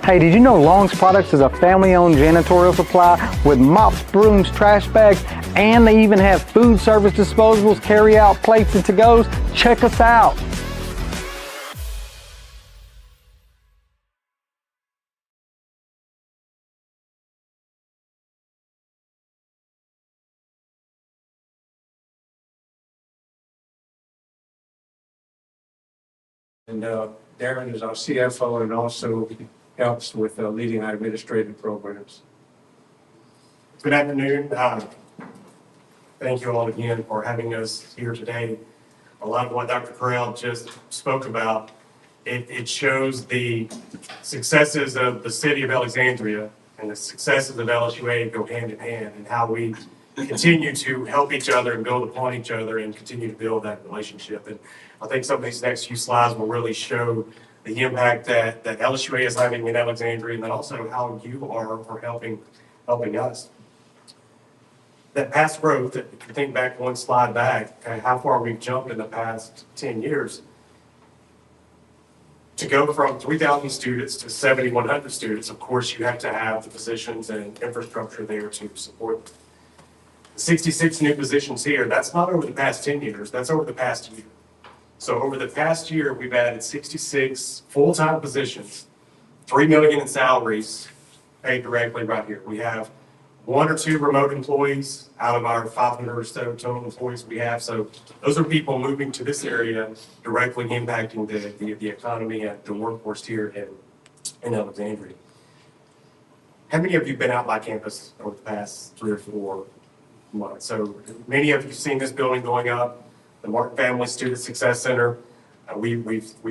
Hey, did you know Long's Products is a family-owned janitorial supply with mops, brooms, trash bags, and they even have food service disposables, carry-out plates, and to-goes? Check us out. And Darren is our CFO and also helps with leading our administrative programs. Good afternoon. Thank you all again for having us here today. A lot of what Dr. Corral just spoke about, it shows the successes of the city of Alexandria and the successes of LSUA go hand in hand, and how we continue to help each other and build upon each other and continue to build that relationship. And I think some of these next few slides will really show the impact that LSUA is having in Alexandria, and then also how you are helping us. That past growth, if you think back one slide back, how far we've jumped in the past 10 years, to go from 3,000 students to 7,100 students, of course, you have to have the positions and infrastructure there to support them. 66 new positions here, that's not over the past 10 years, that's over the past year. So over the past year, we've added 66 full-time positions, $3 million in salaries paid directly right here. We have 1 or 2 remote employees out of our 500 or so total employees we have. So those are people moving to this area, directly impacting the economy and the workforce here in Alexandria. How many of you have been out by campus over the past 3 or 4 months? So many of you have seen this building going up, the Martin Family Student Success Center. We've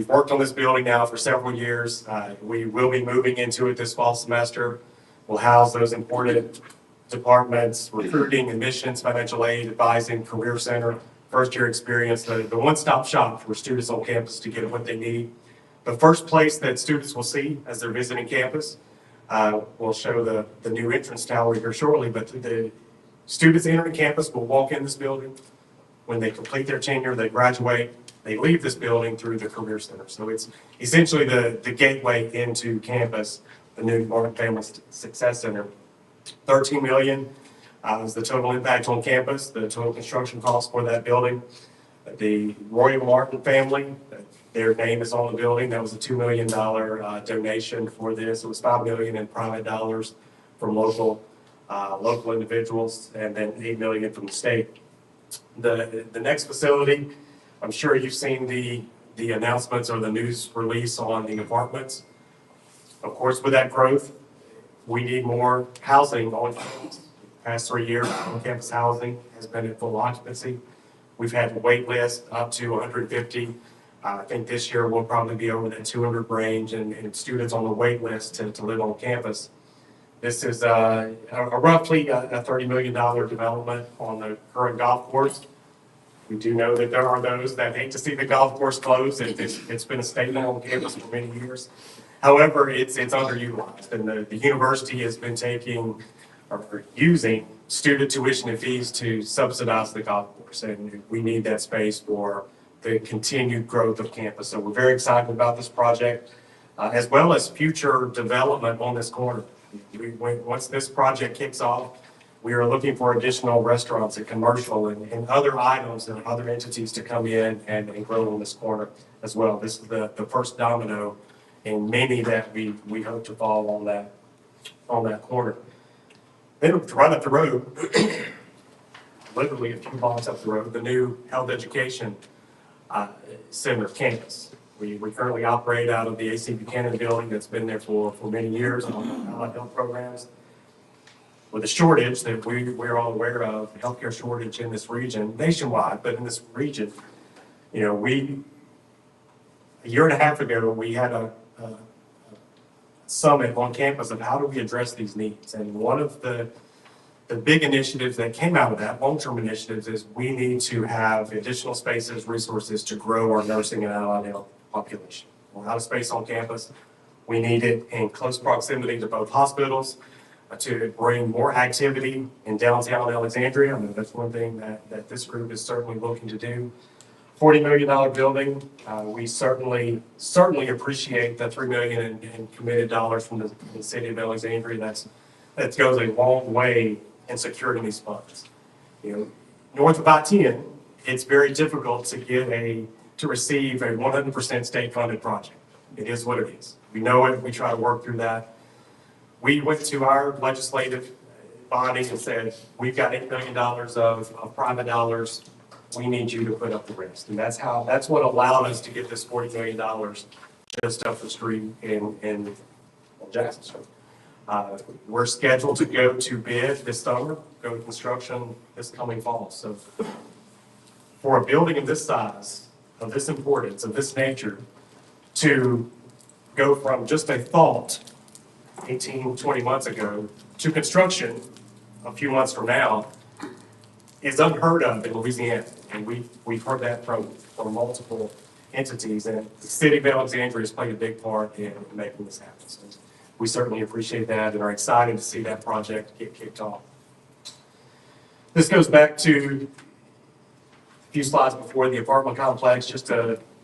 worked on this building now for several years. We will be moving into it this fall semester. We'll house those important departments: recruiting, admissions, financial aid, advising, career center, first year experience, the one-stop shop for students on campus to get what they need. The first place that students will see as they're visiting campus, we'll show the new entrance tower here shortly, but the students entering campus will walk in this building. When they complete their tenure, they graduate, they leave this building through the career center. So it's essentially the gateway into campus, the new Martin Family Success Center. $13 million is the total impact on campus, the total construction cost for that building. The Royal Martin family, their name is on the building. That was a $2 million donation for this. It was $5 million in private dollars from local individuals, and then $8 million from the state. The next facility, I'm sure you've seen the announcements or the news release on the apartments. Of course, with that growth, we need more housing on campus. The past 3 years, on-campus housing has been at full occupancy. We've had a wait list up to 150. I think this year we'll probably be over the 200 range and students on the wait list to live on campus. This is roughly a $30 million development on the current golf course. We do know that there are those that hate to see the golf course closed. It's been a statement on campus for many years. However, it's underutilized, and the university has been taking or using student tuition and fees to subsidize the golf course, and we need that space for the continued growth of campus. So we're very excited about this project, as well as future development on this corner. Once this project kicks off, we are looking for additional restaurants and commercial and other items and other entities to come in and grow on this corner as well. This is the first domino in many that we hope to fall on that corner. Then right up the road, literally a few blocks up the road, the new health education center campus. We currently operate out of the A.C. Buchanan building that's been there for many years on allied health programs. With a shortage that we're all aware of, healthcare shortage in this region, nationwide, but in this region, a year and a half ago, we had a summit on campus of how do we address these needs. And one of the big initiatives that came out of that, long-term initiatives, is we need to have additional spaces, resources to grow our nursing and allied health population. We're out of space on campus. We need it in close proximity to both hospitals to bring more activity in downtown Alexandria. I mean, that's one thing that this group is certainly looking to do. $40 million building. We certainly appreciate the $3 million in committed dollars from the city of Alexandria. That goes a long way in securing these funds. You know, north of I-10, it's very difficult to receive a 100% state-funded project. It is what it is. We know it. We try to work through that. We went to our legislative body and said, we've got $8 million of private dollars. We need you to put up the rest. And that's what allowed us to get this $40 million just up the street in Jackson Street. We're scheduled to go to bid this summer, go to construction this coming fall. So for a building of this size, of this importance, of this nature, to go from just a thought 18, 20 months ago to construction a few months from now is unheard of in Louisiana. And we've heard that from multiple entities, and the city of Alexandria has played a big part in making this happen. So we certainly appreciate that and are excited to see that project get kicked off. This goes back to a few slides before the apartment complex.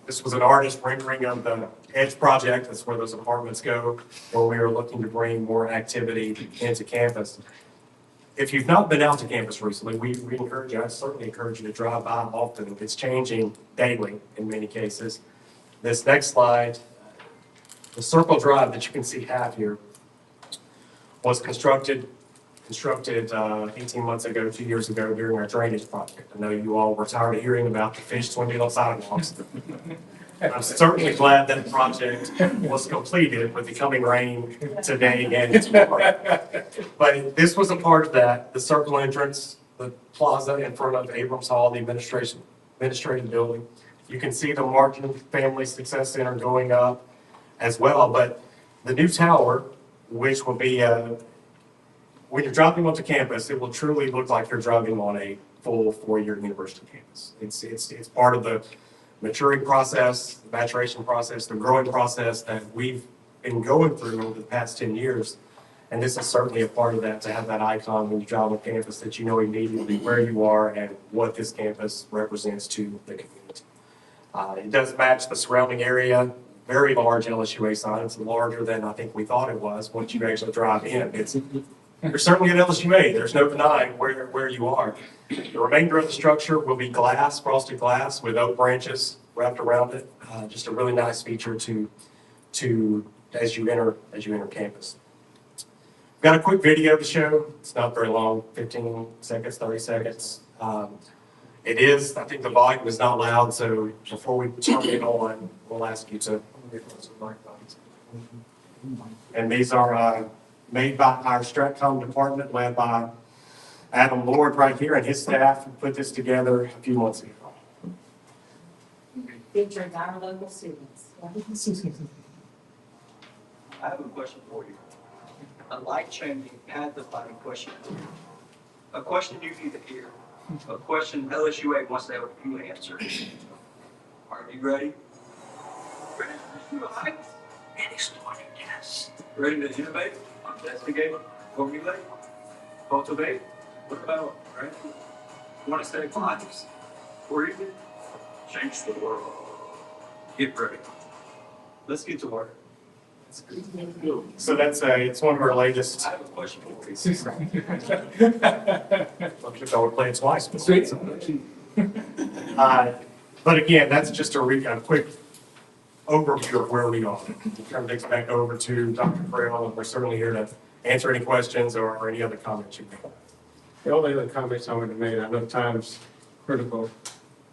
This was an artist rendering of the Edge project. That's where those apartments go, where we are looking to bring more activity into campus. If you've not been out to campus recently, we encourage you, I certainly encourage you to drive by often. It's changing daily in many cases. This next slide, the circle drive that you can see half here was constructed 18 months ago, 2 years ago during our drainage project. I know you all were tired of hearing about the fish swimming on sidewalks. I'm certainly glad that the project was completed with the coming rain today and tomorrow. But this was a part of that, the circle entrance, the plaza in front of Abrams Hall, the administrative building. You can see the Martin Family Success Center going up as well. But the new tower, which will be, when you're driving onto campus, it will truly look like you're driving on a full four-year university campus. It's part of the maturing process, the maturation process, the growing process that we've been going through over the past 10 years. And this is certainly a part of that, to have that icon when you drive on campus that you know immediately where you are and what this campus represents to the community. It does match the surrounding area. Very large LSUA sign. It's larger than I think we thought it was once you actually drive in. You're certainly at LSUA. There's no denying where you are. The remainder of the structure will be glass, frosted glass with oak branches wrapped around it. Just a really nice feature to as you enter campus. Got a quick video to show. It's not very long, 15 seconds, 30 seconds. It is, I think the volume is not loud, so before we turn it on, we'll ask you to get those microphones. And these are made by our Stratcom department, led by Adam Lord right here, and his staff put this together a few months ago. Featuring our local students. I have a question for you. A life-changing, path-defining question. A question you need to hear. A question LSUA wants to help you answer. Are you ready? Ready to pursue a life and explore new yes. Ready to innovate, investigate, formulate, cultivate? What about, right? Want to save lives? Or even change the world? Get ready. Let's get to work. So it's one of our latest. I have a question for you. I would play it twice. But again, that's just a quick overview of where we are. Turn things back over to Dr. Farrell, and we're certainly here to answer any questions or any other comments you may have. The only other comments I want to make, I know time's critical,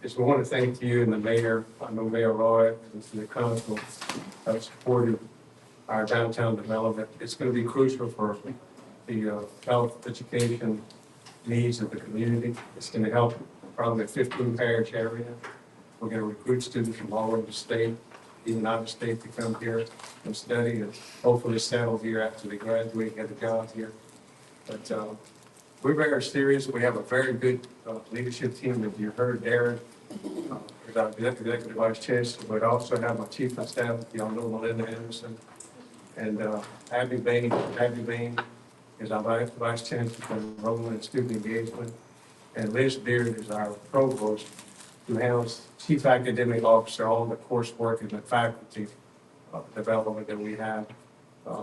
is we want to thank you and the mayor, I know Mayor Roy, and the council, supporting our downtown development. It's going to be crucial for the health education needs of the community. It's going to help probably 15 parish area. We're going to recruit students from all over the state, even out of state, to come here and study and hopefully settle here after they graduate, get a job here. But we're very serious. We have a very good leadership team. As you heard, Darren is our executive vice chancellor, but also have my chief of staff, y'all know Melinda Anderson, and Abby Bain is our vice chancellor for enrollment and student engagement, and Liz Beard is our provost who handles chief academic officer, all the coursework and the faculty development that we have.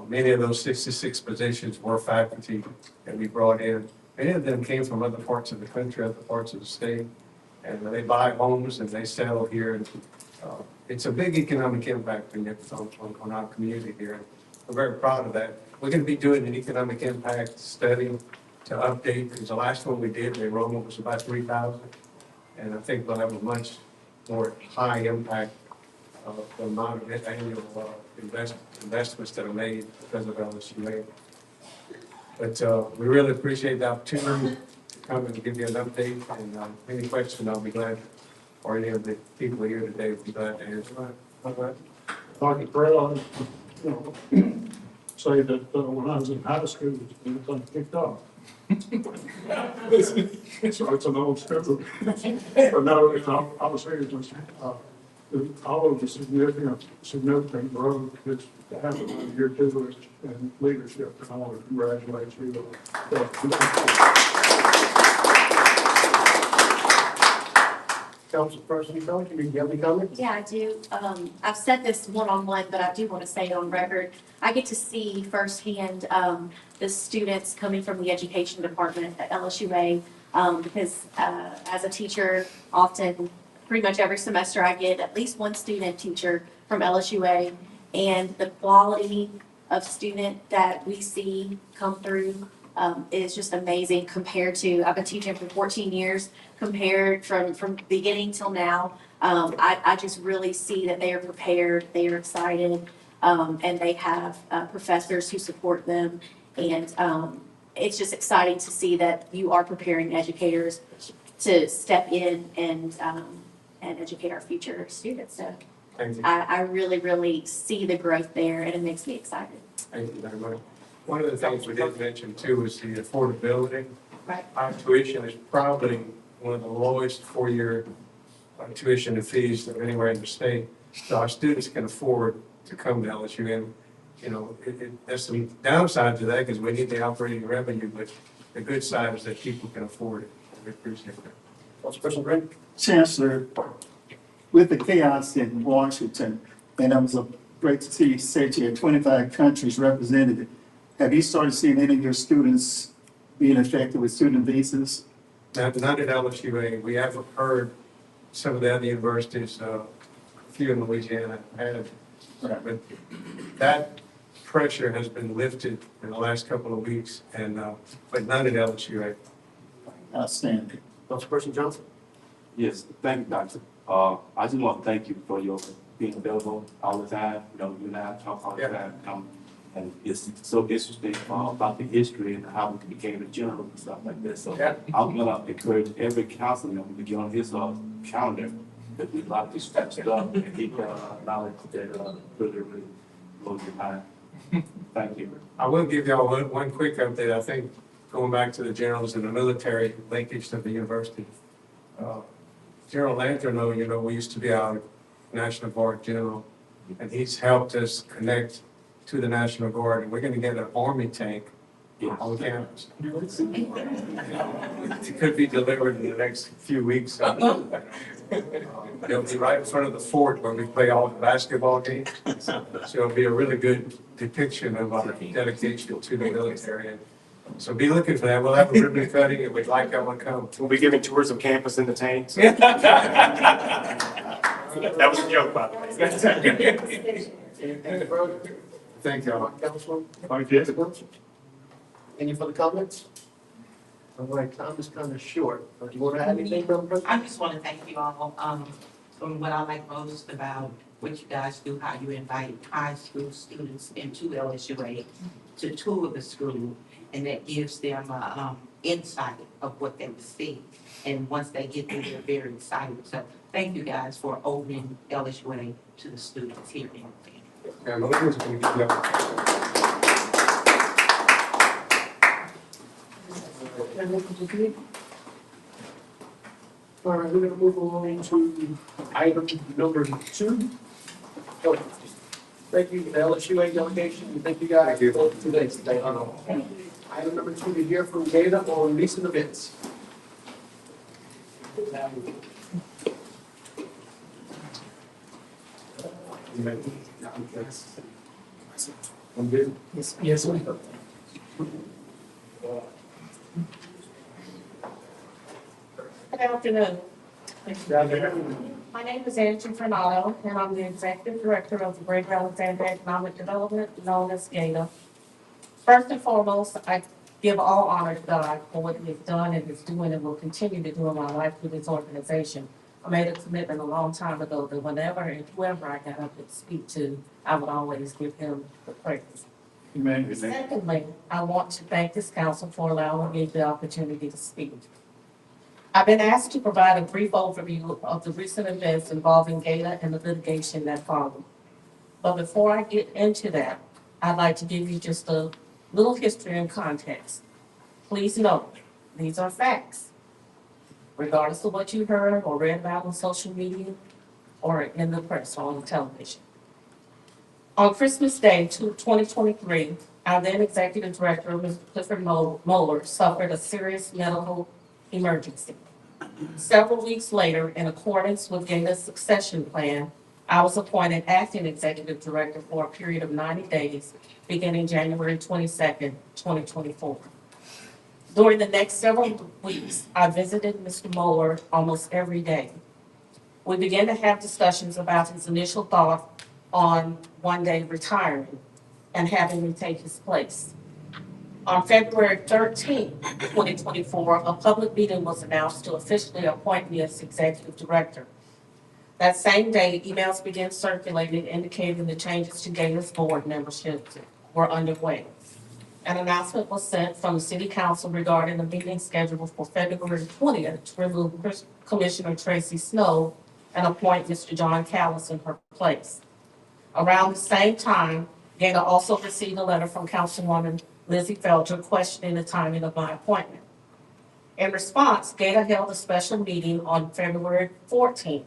Many of those 66 positions were faculty that we brought in. Many of them came from other parts of the country, other parts of the state, and they buy homes and they settle here. And it's a big economic impact on our community here. And we're very proud of that. We're going to be doing an economic impact study to update, because the last one we did, the enrollment was about 3,000. And I think we'll have a much more high impact of the amount of annual investments that are made because of LSUA. But we really appreciate the opportunity to come and give you an update, and any questions, I'll be glad, or any of the people here today will be glad to answer. All right. Dr. Brown, you know, say that when I was in high school, everything kicked off. So it's an old school. But no, I was serious. All of the significant growth that's happened here too, and leadership, and I want to congratulate you. Councilperson Jones, do you have any comments? Yeah, I do. I've said this one-on-one, but I do want to say it on record. I get to see firsthand the students coming from the education department at LSUA, because as a teacher, often, pretty much every semester, I get at least one student teacher from LSUA, and the quality of student that we see come through is just amazing compared to, I've been teaching for 14 years, compared from beginning till now. I just really see that they are prepared, they are excited, and they have professors who support them. And it's just exciting to see that you are preparing educators to step in and educate our future students. So Thank you. I really, really see the growth there, and it makes me excited. Thank you very much. One of the things we did mention too is the affordability. Right. Our tuition is probably one of the lowest four-year tuition and fees of anywhere in the state. So our students can afford to come to LSU, and you know, there's some downside to that because we need the operating revenue, but the good side is that people can afford it. We appreciate that. Councilperson Green? Chancellor, with the chaos in Washington, and it was great to see you say you had 25 countries represented. Have you started seeing any of your students being affected with student visas? Not at LSUA. We have heard some of the other universities, a few in Louisiana had, but that pressure has been lifted in the last couple of weeks, and but none at LSUA. Outstanding. Councilperson Johnson? Yes, thank you, Doctor. I just want to thank you for your being available all the time. You know, you and I talk all the time. And it's so interesting about the history and how we became a general and stuff like this. So I'm gonna encourage every council member to get on his calendar, because we a lot of this stuff and he can knowledge that really blows your mind. Thank you. I will give y'all one quick update. I think going back to the generals and the military linkage to the university. General Lanthorno, you know, we used to be our National Guard general, and he's helped us connect to the National Guard, and we're going to get an Army tank on campus. It could be delivered in the next few weeks. It'll be right in front of the fort where we play all the basketball games. So it'll be a really good depiction of our dedication to the military. So be looking for that. We'll have a ribbon cutting, and we'd like everyone to come. We'll be giving tours of campus in the tanks. That was a joke, by the way. Anything further? Thank y'all. Councilman? Thank you. Any further comments? All right, time is kind of short. Do you want to add anything, Madam President? I just want to thank you all. From what I like most about what you guys do, how you invite high school students into LSUA to tour the school, and that gives them insight of what they see. And once they get there, they're very excited. So thank you guys for opening LSUA to the students here in the Yeah, Melissa's going to give y'all. All right, we're going to move along to item number 2. Oh, thank you, LSUA delegation, and thank you guys for today. Thank you. Item number 2, to hear from Gator on recent events. I'm good. Yes, sir. Good afternoon. My name is Angie Fernando, and I'm the Executive Director of the Greater Alexandria Economic Development, known as GATA. First and foremost, I give all honor to God for what He has done and is doing and will continue to do in my life through this organization. I made a commitment a long time ago that whenever and whoever I got up to speak to, I would always give Him the praise. Amen. Secondly, I want to thank this council for allowing me the opportunity to speak. I've been asked to provide a brief overview of the recent events involving GATA and the litigation that followed. But before I get into that, I'd like to give you just a little history and context. Please note, these are facts, regardless of what you heard or read about on social media or in the press or on television. On Christmas Day 2023, our then Executive Director, Mr. Clifford Moeller, suffered a serious medical emergency. Several weeks later, in accordance with GATA's succession plan, I was appointed acting executive director for a period of 90 days, beginning January 22nd, 2024. During the next several weeks, I visited Mr. Moeller almost every day. We began to have discussions about his initial thought on one day retiring and having me take his place. On February 13th, 2024, a public meeting was announced to officially appoint me as executive director. That same day, emails began circulating indicating the changes to GATA's board membership were underway. An announcement was sent from the city council regarding the meeting scheduled for February 20th to remove Commissioner Tracy Snow and appoint Mr. John Callis in her place. Around the same time, GATA also received a letter from Councilwoman Lizzie Felter questioning the timing of my appointment. In response, GATA held a special meeting on February 14th,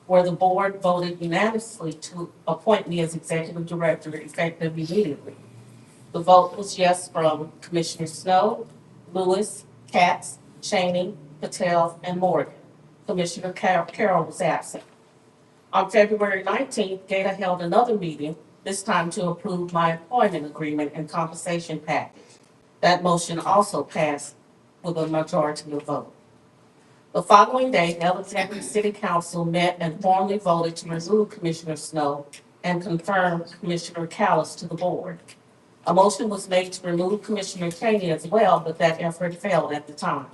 where the board voted unanimously to appoint me as executive director effective immediately. The vote was yes from Commissioner Snow, Lewis, Katz, Cheney, Patel, and Morgan. Commissioner Carroll was absent. On February 19th, GATA held another meeting, this time to approve my employment agreement and compensation package. That motion also passed with a majority of vote. The following day, Alexandria City Council met and formally voted to remove Commissioner Snow and confirm Commissioner Callis to the board. A motion was made to remove Commissioner Cheney as well, but that effort failed at the time.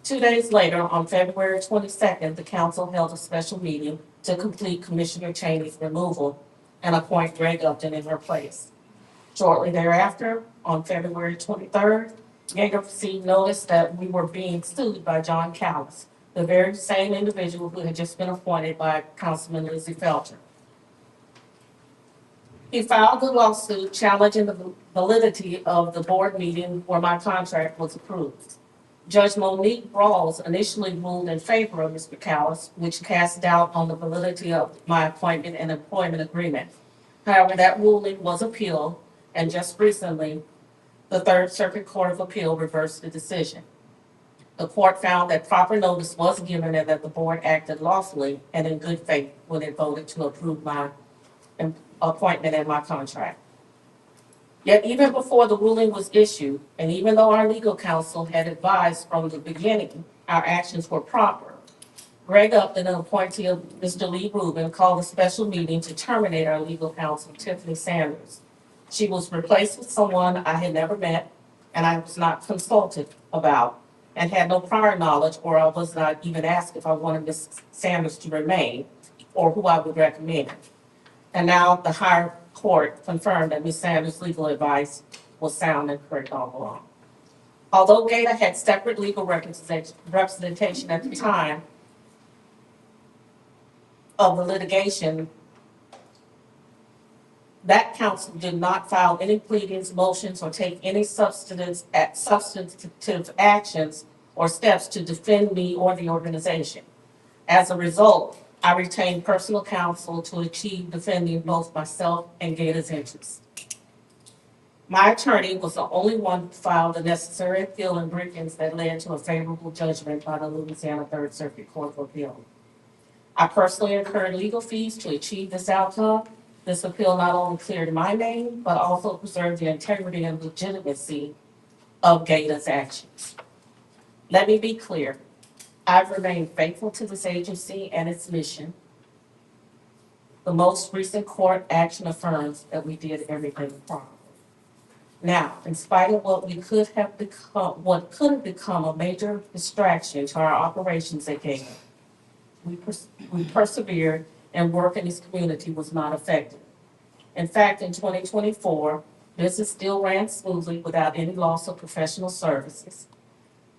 2 days later, on February 22nd, the council held a special meeting to complete Commissioner Cheney's removal and appoint Greg Upton in her place. Shortly thereafter, on February 23rd, GATA received notice that we were being sued by John Callis, the very same individual who had just been appointed by Councilman Lizzie Felter. He filed a lawsuit challenging the validity of the board meeting where my contract was approved. Judge Monique Rawls initially ruled in favor of Mr. Callis, which cast doubt on the validity of my appointment and employment agreement. However, that ruling was appealed, and just recently, the Third Circuit Court of Appeal reversed the decision. The court found that proper notice was given and that the board acted lawfully and in good faith when it voted to approve my appointment and my contract. Yet even before the ruling was issued, and even though our legal counsel had advised from the beginning our actions were proper, Greg Upton, an appointee of Mr. Lee Rubin, called a special meeting to terminate our legal counsel, Tiffany Sanders. She was replaced with someone I had never met and I was not consulted about and had no prior knowledge, or I was not even asked if I wanted Ms. Sanders to remain or who I would recommend. And now the higher court confirmed that Ms. Sanders' legal advice was sound and correct all along. Although GATA had separate legal representation at the time of the litigation, that counsel did not file any pleadings, motions, or take any substantive actions or steps to defend me or the organization. As a result, I retained personal counsel to achieve defending both myself and GATA's interests. My attorney was the only one who filed the necessary appeal and briefings that led to a favorable judgment by the Louisiana Third Circuit Court of Appeal. I personally incurred legal fees to achieve this outcome. This appeal not only cleared my name, but also preserved the integrity and legitimacy of GATA's actions. Let me be clear. I've remained faithful to this agency and its mission. The most recent court action affirms that we did everything properly. Now, in spite of what could have become a major distraction to our operations at GATA, we persevered and work in this community was not affected. In fact, in 2024, business still ran smoothly without any loss of professional services.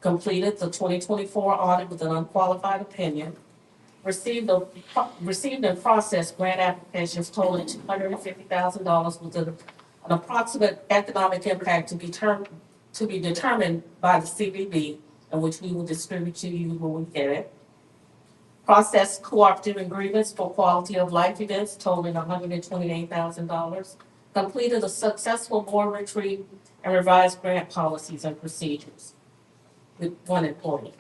Completed the 2024 audit with an unqualified opinion. Received and processed grant applications totaling $250,000 with an approximate economic impact to be determined by the CBB, and which we will distribute to you when we get it. Processed cooperative agreements for quality of life events totaling $128,000. Completed a successful board retreat and revised grant policies and procedures with one employee.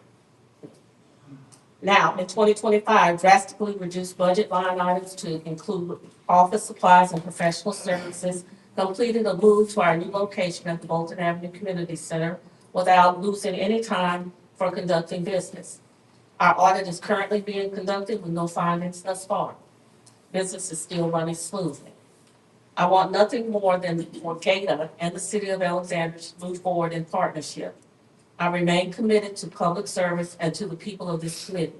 Now, in 2025, drastically reduced budget line items to include office supplies and professional services, completed a move to our new location at the Bolton Avenue Community Center without losing any time for conducting business. Our audit is currently being conducted with no findings thus far. Business is still running smoothly. I want nothing more than for GATA and the city of Alexandria to move forward in partnership. I remain committed to public service and to the people of this community.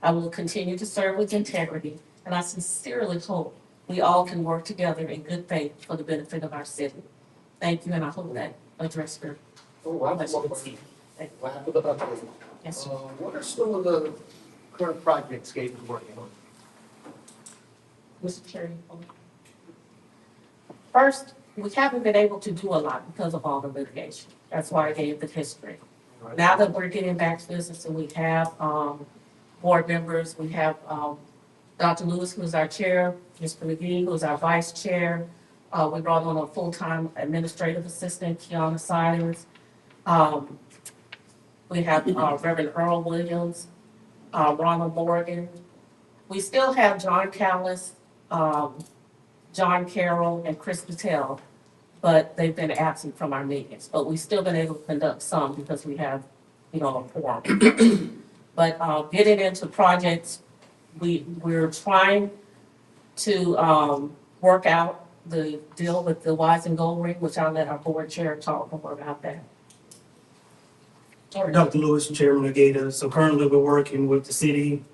I will continue to serve with integrity, and I sincerely hope we all can work together in good faith for the benefit of our city. Thank you, and I hope that addressed your Oh, I have one question. What happened about that? Yes, sir. What are some of the current projects GATA is working on? Mr. Chair. First, we haven't been able to do a lot because of all the litigation. That's why I gave the history. Now that we're getting back to business and we have board members, we have Dr. Lewis, who's our chair, Mr. McGee, who's our vice chair. We brought on a full-time administrative assistant, Kiana Siders. We have Reverend Earl Williams, Ronald Morgan. We still have John Callis, John Carroll, and Chris Patel, but they've been absent from our meetings. But we've still been able to conduct some because we have, a quorum. But getting into projects, we're trying to work out the deal with the Wise and Gold Ring, which I'll let our board chair talk more about that. Dr. Lewis, Chairman of GATA. So currently we're working with the city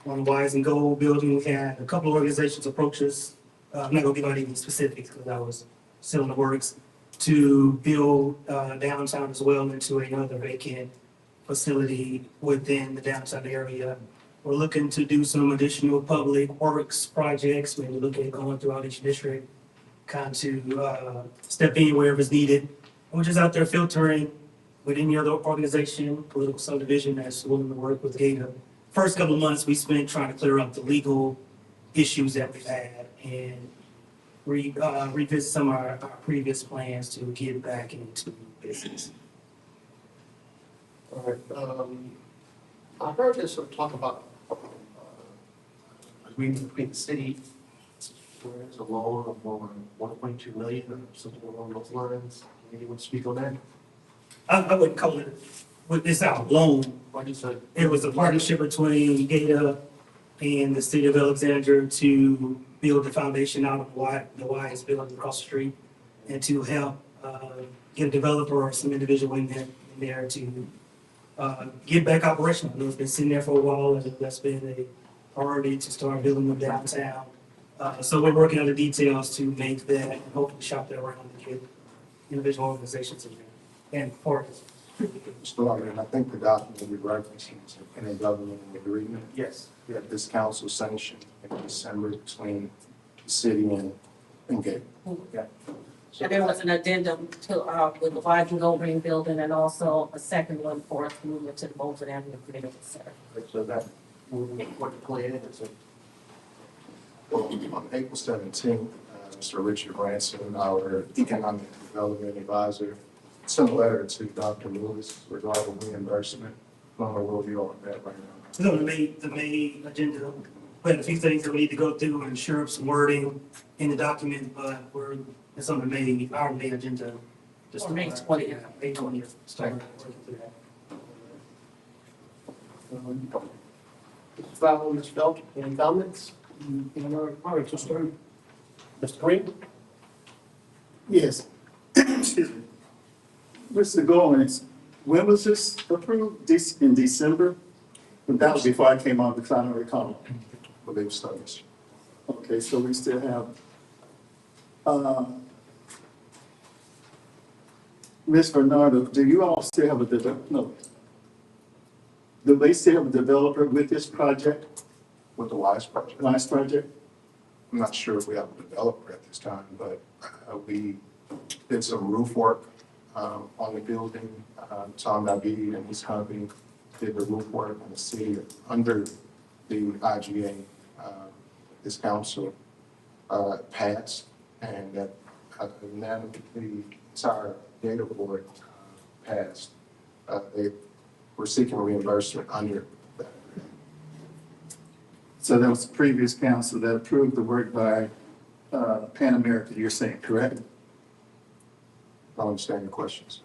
on the Wise and Gold building. We had a couple of organizations approach us. I'm not gonna give out any specifics because I was still in the works to build downtown as well into another vacant facility within the downtown area. We're looking to do some additional public works projects. Maybe looking at going throughout each district, kind of step in wherever it's needed. And we're just out there filtering with any other organization, political subdivision that's willing to work with GATA. First couple of months we spent trying to clear up the legal issues that we've had and revisit some of our previous plans to get back into business. All right, I heard this sort of talk about agreement between the city, where there's a loan of more than 1.2 million or something along those lines. Can anyone speak on that? I wouldn't call it, it's our loan. What you said? It was a partnership between GATA and the city of Alexandria to build the foundation out of the Wise building across the street and to help get a developer or some individual in there to get back operational. I know it's been sitting there for a while and that's been a priority to start building them downtown. So we're working on the details to make that and hopefully shop that around and get individual organizations in there and partners. Mr. Lawman, I think the document you're referencing is an intergovernmental agreement Yes. that this council sanctioned in December between the city and GATA. Yeah. And there was an addendum to, with the Wise and Gold Ring building and also a second one for us to move into the Bolton Avenue Community Center. So that, what the plan is, Well, on April 17th, Mr. Richard Branson, our economic development advisor, sent a letter to Dr. Lewis regarding reimbursement. I don't know where we are on that right now. So the main agenda We have a few things that we need to go through and ensure up some wording in the document, but it's on our main agenda. Or May 20th. Yeah, May 20th. Start working through that. Follow Ms. Felton, any comments? All right, so start. Mr. Green? Yes. Excuse me. Mr. Goins, when was this approved? In December? That was before I came on, because I don't recall. I believe so, yes. Okay, so we still have, Ms. Bernardo, do you all still have a no. Do they still have a developer with this project, With the WISE project, Wise project? I'm not sure if we have a developer at this time, but we did some roof work on the building. Tom David and his company did the roof work on the city under the IGA. This council passed, and that unanimously, the entire data board passed. They were seeking reimbursement under that. So that was the previous council that approved the work by Pan America, you're saying, correct? I don't understand your questions.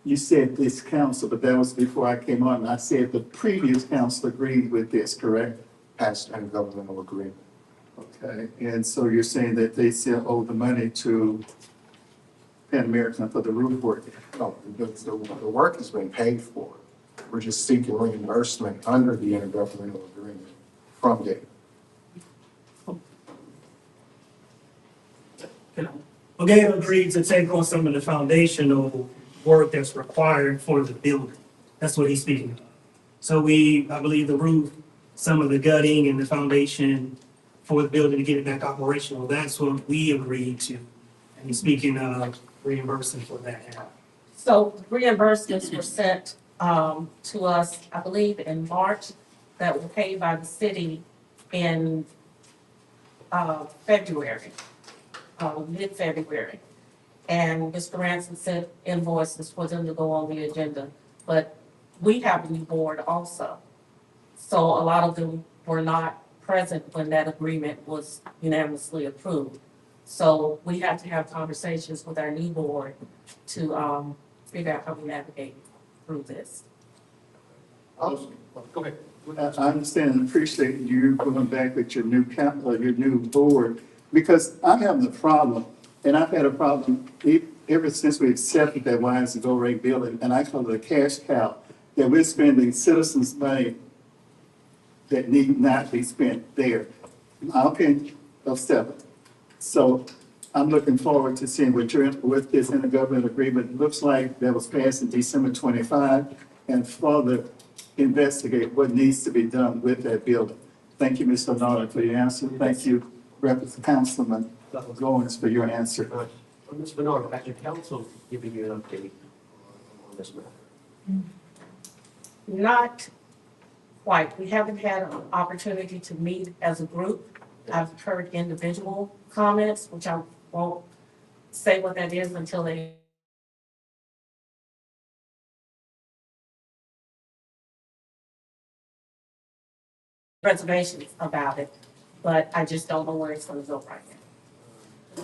You said this council, but that was before I came on. I said the previous council agreed with this, correct? Passed and governmental agreement. Okay, and so you're saying that they still owe the money to Pan American for the roof work? No, the work has been paid for. We're just seeking reimbursement under the intergovernmental agreement from data. Gail agreed to take on some of the foundational work that's required for the building. That's what he's speaking of. So I believe the roof, some of the gutting and the foundation for the building to get it back operational, that's what we agreed to. And he's speaking of reimbursement for that. So reimbursements were sent to us, I believe, in March, that were paid by the city in February, mid-February. And Mr. Ransom sent invoices for them to go on the agenda. But we have a new board also. So a lot of them were not present when that agreement was unanimously approved. So we have to have conversations with our new board to figure out how we navigate through this. Go ahead. I understand and appreciate you going back with your new your new board, because I'm having a problem, and I've had a problem ever since we accepted that Wines and Go Rate building, and I call it a cash cow, that we're spending citizens' money that need not be spent there. My opinion of 7. So I'm looking forward to seeing what this intergovernmental agreement looks like that was passed in December 25, and further investigate what needs to be done with that building. Thank you, Mr. Nardo, for your answer. Thank you, Councilman Goins, for your answer. Ms. Bernard, has your council giving you an update on this matter? Not quite. We haven't had an opportunity to meet as a group. I've heard individual comments, which I won't say what that is until they reservations about it, but I just don't know where it's gonna go right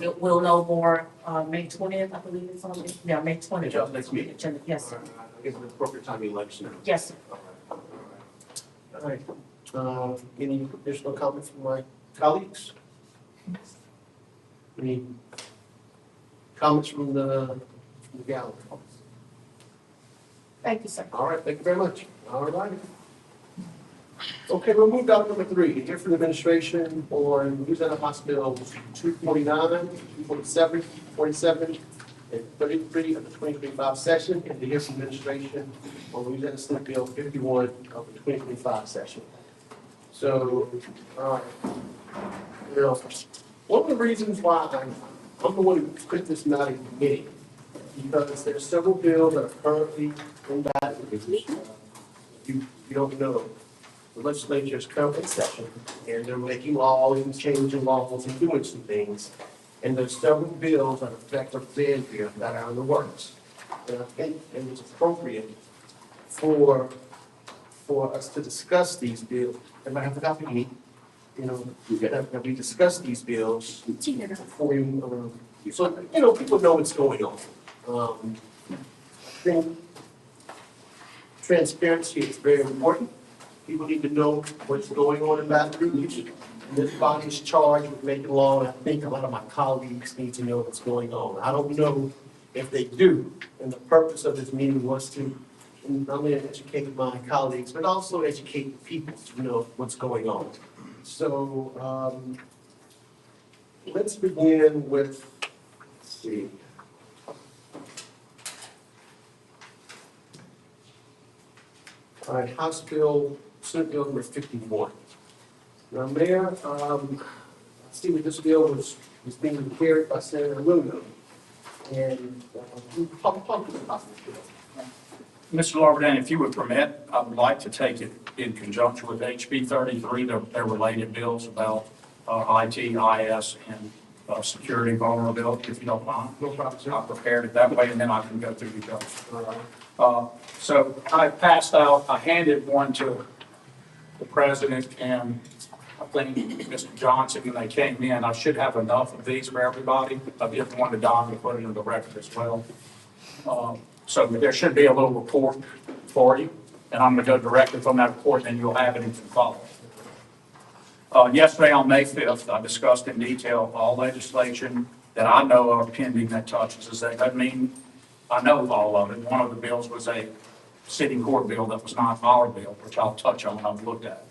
now. We'll know more, May 20th, I believe it's on, yeah, May 20th. Just next meeting. Yes, sir. I guess the appropriate time of election. Yes, sir. All right. Any additional comments from my colleagues? Any comments from the gallery? Thank you, sir. All right, thank you very much. All right. Okay, we'll move down to number 3, hear from the administration on Louisiana House Bill 249, 247, 47, and 33 of the 2025 session, and to hear from the administration on Louisiana Senate Bill 51 of the 2025 session. So, all right. Now, one of the reasons why I'm the one who put this matter in committee, because there's several bills that are currently in that. You don't know. The legislature is currently in session, and they're making laws and changing laws and doing some things. And there's several bills that affect Alexandria that are in the works. And I think it was appropriate for us to discuss these bills. Everybody have a copy of me? you know, that we discuss these bills before we, so, people know what's going on. I think transparency is very important. People need to know what's going on in Baton Rouge. This body is charged with making law, and I think a lot of my colleagues need to know what's going on. I don't know if they do, and the purpose of this meeting was to not only educate my colleagues, but also educate the people to know what's going on. So, let's begin with, let's see. All right, House Bill, Senate Bill number 51. Now, Mayor, I see that this bill was being carried by Senator Luna. And talk about this bill. Mr. Larberdane, if you would permit, I would like to take it in conjunction with HB 33. They're related bills about IT, IS, and security vulnerability, if you don't mind. No problem, sir. I prepared it that way, and then I can go through each other. So I passed out, I handed one to the president and I think Mr. Johnson when they came in. I should have enough of these for everybody. I've given one to Don to put it in the record as well. So there should be a little report for you, and I'm going to go directly from that report, and you'll have it and can follow. Yesterday on May 5th, I discussed in detail all legislation that I know are pending that touches us. That doesn't mean I know all of it. One of the bills was a city court bill that was not our bill, which I'll touch on, I've looked at.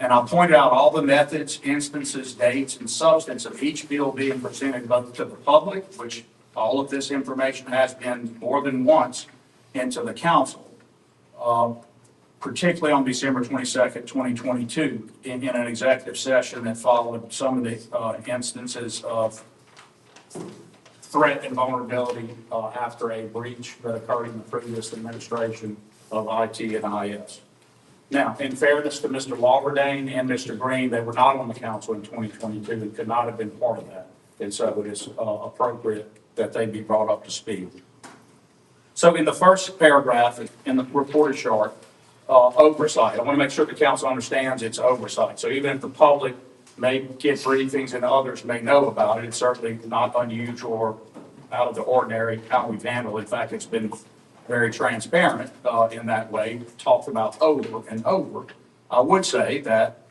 And I pointed out all the methods, instances, dates, and substance of each bill being presented both to the public, which all of this information has been more than once into the council, particularly on December 22nd, 2022, in an executive session that followed some of the instances of threat and vulnerability after a breach that occurred in the previous administration of IT and IS. Now, in fairness to Mr. Larberdane and Mr. Green, they were not on the council in 2022 and could not have been part of that. And so it is appropriate that they be brought up to speed. So in the first paragraph in the report is short, oversight. I want to make sure the council understands it's oversight. So even if the public may get briefings and others may know about it, it's certainly not unusual or out of the ordinary how we've handled it. In fact, it's been very transparent in that way, talked about over and over. I would say that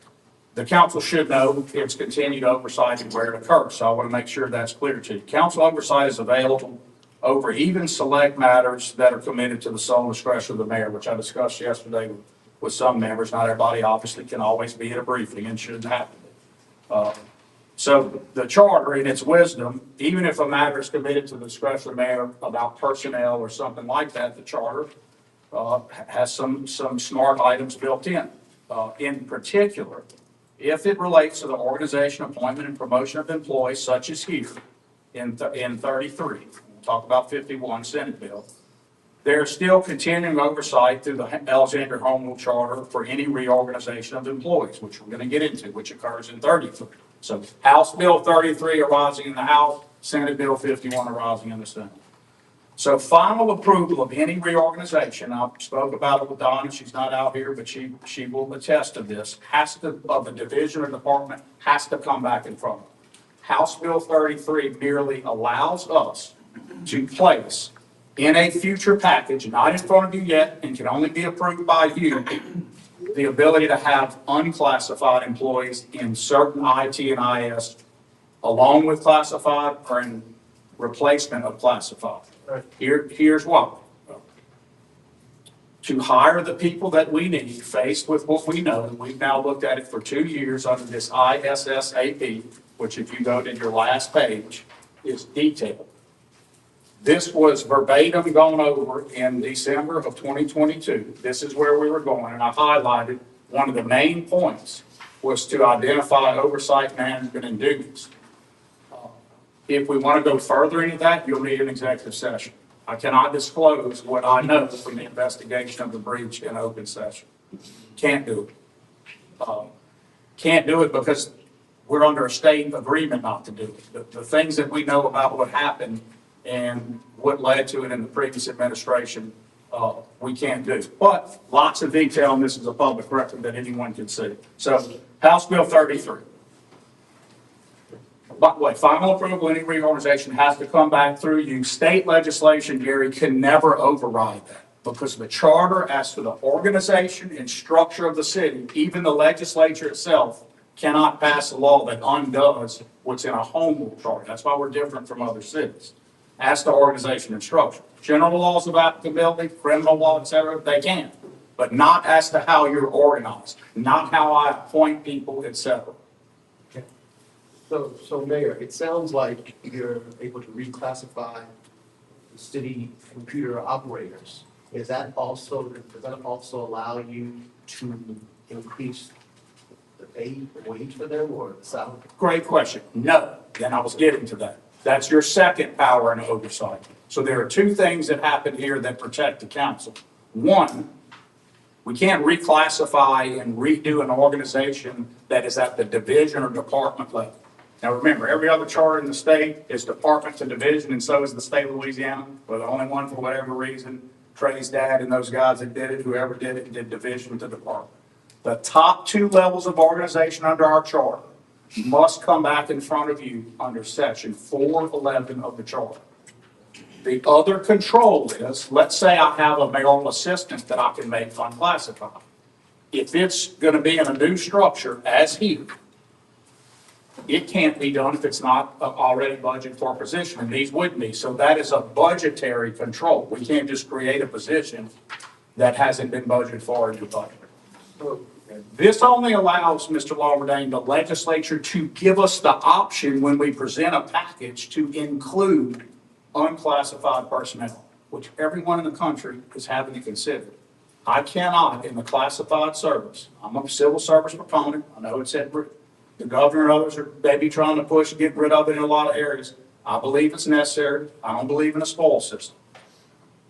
the council should know its continued oversight and where it occurs. So I want to make sure that's clear to you. Council oversight is available over even select matters that are committed to the sole discretion of the mayor, which I discussed yesterday with some members. Not everybody obviously can always be at a briefing and shouldn't have to be. So the charter, in its wisdom, even if a matter is committed to the discretion of the mayor about personnel or something like that, the charter has some smart items built in. In particular, if it relates to the organization, appointment, and promotion of employees, such as here in 33, we'll talk about 51 Senate bill, there's still continuing oversight through the Alexandria Home Rule Charter for any reorganization of employees, which we're going to get into, which occurs in 33. So House Bill 33 arising in the House, Senate Bill 51 arising in the Senate. So final approval of any reorganization, I spoke about it with Donna, she's not out here, but she will attest to this, of the division or department, has to come back in front of it. House Bill 33 merely allows us to place in a future package, not in front of you yet, and can only be approved by you, the ability to have unclassified employees in certain IT and IS, along with classified or in replacement of classified. Here's why. To hire the people that we need, faced with what we know, and we've now looked at it for 2 years under this ISSAP, which if you go to your last page, is detailed. This was verbatim gone over in December of 2022. This is where we were going, and I highlighted one of the main points was to identify oversight, management, and duties. If we want to go further into that, you'll need an executive session. I cannot disclose what I know from the investigation of the breach in open session. Can't do it. Can't do it because we're under a state agreement not to do it. The things that we know about what happened and what led to it in the previous administration, we can't do. But lots of detail, and this is a public record that anyone can see. So House Bill 33. By the way, final approval, any reorganization has to come back through you. State legislation, Gary, can never override that because the charter as to the organization and structure of the city, even the legislature itself cannot pass a law that undoes what's in a home rule charter. That's why we're different from other cities. As to organization and structure. General laws of applicability, criminal law, et cetera, they can, but not as to how you're organized, not how I appoint people, et cetera. So Mayor, it sounds like you're able to reclassify the city computer operators. Does that also allow you to increase the pay wage for them or the salary? Great question. No, and I was getting to that. That's your second power and oversight. So there are two things that happen here that protect the council. One, we can't reclassify and redo an organization that is at the division or department level. Now remember, every other charter in the state is department to division, and so is the state of Louisiana. We're the only one, for whatever reason, Trey's dad and those guys that did it, whoever did it, did division to department. The top two levels of organization under our charter must come back in front of you under section 411 of the charter. The other control is, let's say I have a mayoral assistant that I can make unclassified. If it's going to be in a new structure, as here, it can't be done if it's not already budgeted for a position, and these would be. So that is a budgetary control. We can't just create a position that hasn't been budgeted for in the budget. This only allows, Mr. Lawberdane, the legislature to give us the option when we present a package to include unclassified personnel, which everyone in the country is having to consider. I cannot, in the classified service, I'm a civil service proponent, I know it's at the governor and others are maybe trying to push, get rid of it in a lot of areas. I believe it's necessary. I don't believe in a spoil system.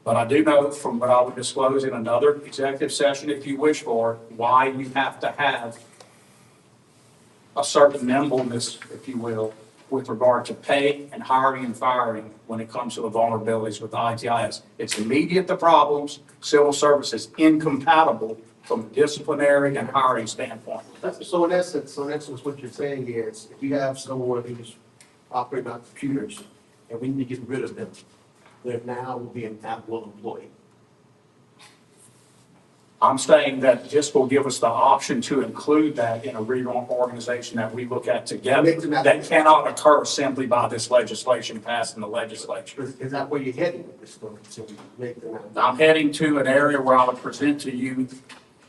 But I do know from what I would disclose in another executive session, if you wish for, why you have to have a certain nimbleness, if you will, with regard to pay and hiring and firing when it comes to the vulnerabilities with the ITIS. It's immediate the problems. Civil service is incompatible from a disciplinary and hiring standpoint. So in essence, what you're saying is, if you have someone who's operating on computers and we need to get rid of them, they now will be an at-will employee. I'm saying that this will give us the option to include that in a reorganization that we look at together that cannot occur simply by this legislation passed in the legislature. Is that where you're heading with this one? To make them I'm heading to an area where I would present to you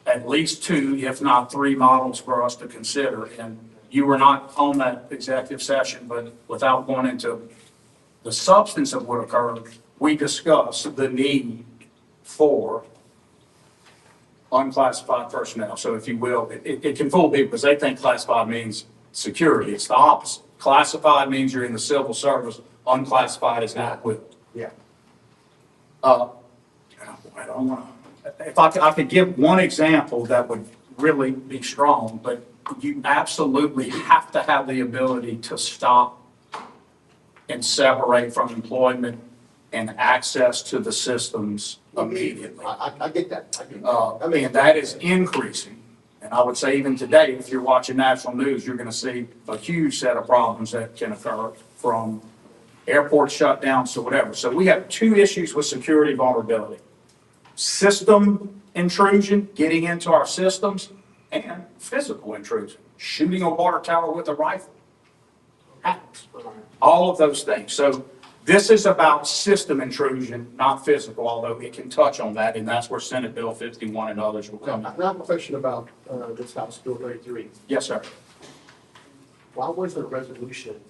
at least two, if not three models for us to consider. And you were not on that executive session, but without going into the substance of what occurred, we discussed the need for unclassified personnel. So if you will, it can fool people because they think classified means security. It's the opposite. Classified means you're in the civil service. Unclassified is not with. Yeah. I don't want to. If I could give one example that would really be strong, but you absolutely have to have the ability to stop and separate from employment and access to the systems immediately. I get that. I get that. And that is increasing. And I would say even today, if you're watching national news, you're going to see a huge set of problems that can occur from airport shutdowns to whatever. So we have two issues with security vulnerability. System intrusion, getting into our systems, and physical intrusion, shooting a water tower with a rifle. Happens. All of those things. So this is about system intrusion, not physical, although it can touch on that, and that's where Senate Bill 51 and others will come in. I have a question about this House Bill 33. Yes, sir. Why wasn't a resolution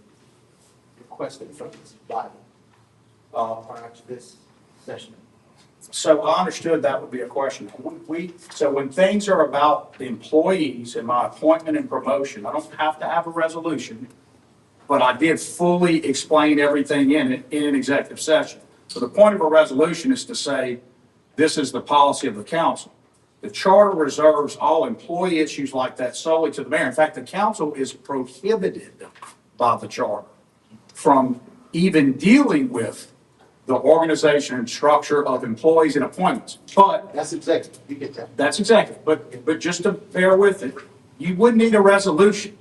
requested from this body prior to this session? So I understood that would be a question. So when things are about the employees and my appointment and promotion, I don't have to have a resolution, but I did fully explain everything in it in an executive session. So the point of a resolution is to say, this is the policy of the council. The charter reserves all employee issues like that solely to the mayor. In fact, the council is prohibited by the charter from even dealing with the organization and structure of employees and appointments. But that's executive. You get that. That's executive. But just to bear with it, you wouldn't need a resolution,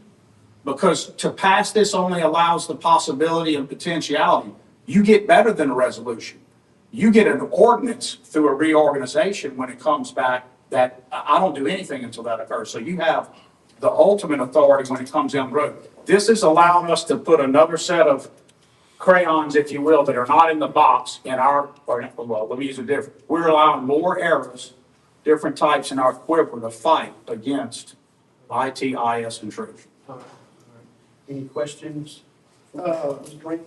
because to pass this only allows the possibility and potentiality. You get better than a resolution. You get an ordinance through a reorganization when it comes back that I don't do anything until that occurs. So you have the ultimate authority when it comes down the road. This is allowing us to put another set of crayons, if you will, that are not in the box in our, or, well, let me use it different. We're allowing more arrows, different types in our quiver to fight against ITIS intrusion. Any questions? Mr. Green?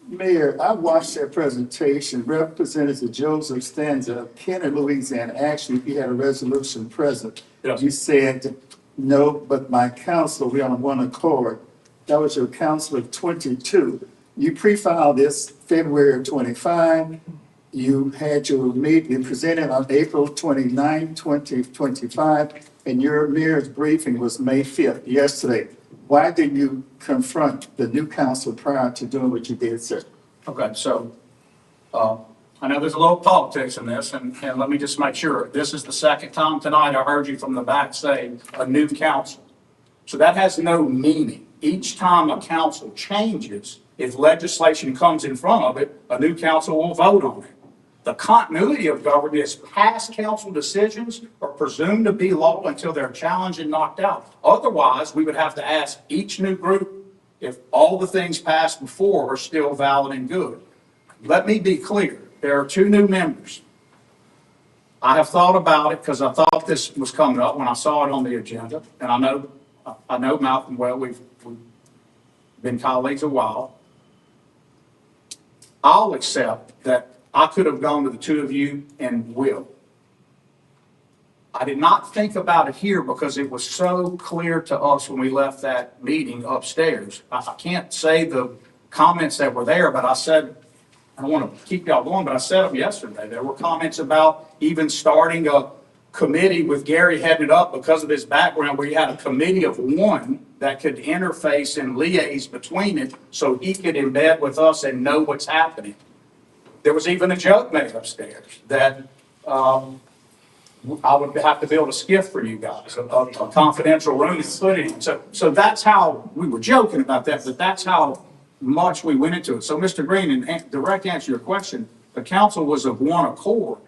Mayor, I watched that presentation. Representative Joseph Stanza of Kenner, Louisiana, actually, he had a resolution present. Yes. You said, no, but my council, we're on one accord. That was your council of 22. You pre-filed this February of 25. You had your meeting presented on April 29, 2025, and your mayor's briefing was May 5th, yesterday. Why didn't you confront the new council prior to doing what you did, sir? Okay, so, I know there's a little politics in this, and let me just make sure. This is the second time tonight I heard you from the back say a new council. So that has no meaning. Each time a council changes, if legislation comes in front of it, a new council will vote on it. The continuity of government is past council decisions are presumed to be law until they're challenged and knocked out. Otherwise, we would have to ask each new group if all the things passed before are still valid and good. Let me be clear. There are 2 new members. I have thought about it because I thought this was coming up when I saw it on the agenda. And I know Malcolm well. We've been colleagues a while. I'll accept that I could have gone to the 2 of you and will. I did not think about it here because it was so clear to us when we left that meeting upstairs. I can't say the comments that were there, but I said, I don't want to keep y'all going, but I said them yesterday. There were comments about even starting a committee with Gary heading it up because of his background, where you had a committee of 1 that could interface and liaise between it so he could embed with us and know what's happening. There was even a joke made upstairs that I would have to build a skiff for you guys, a confidential room to put in. So that's how, we were joking about that, but that's how much we went into it. So, Mr. Green, in direct answer to your question, the council was of one accord.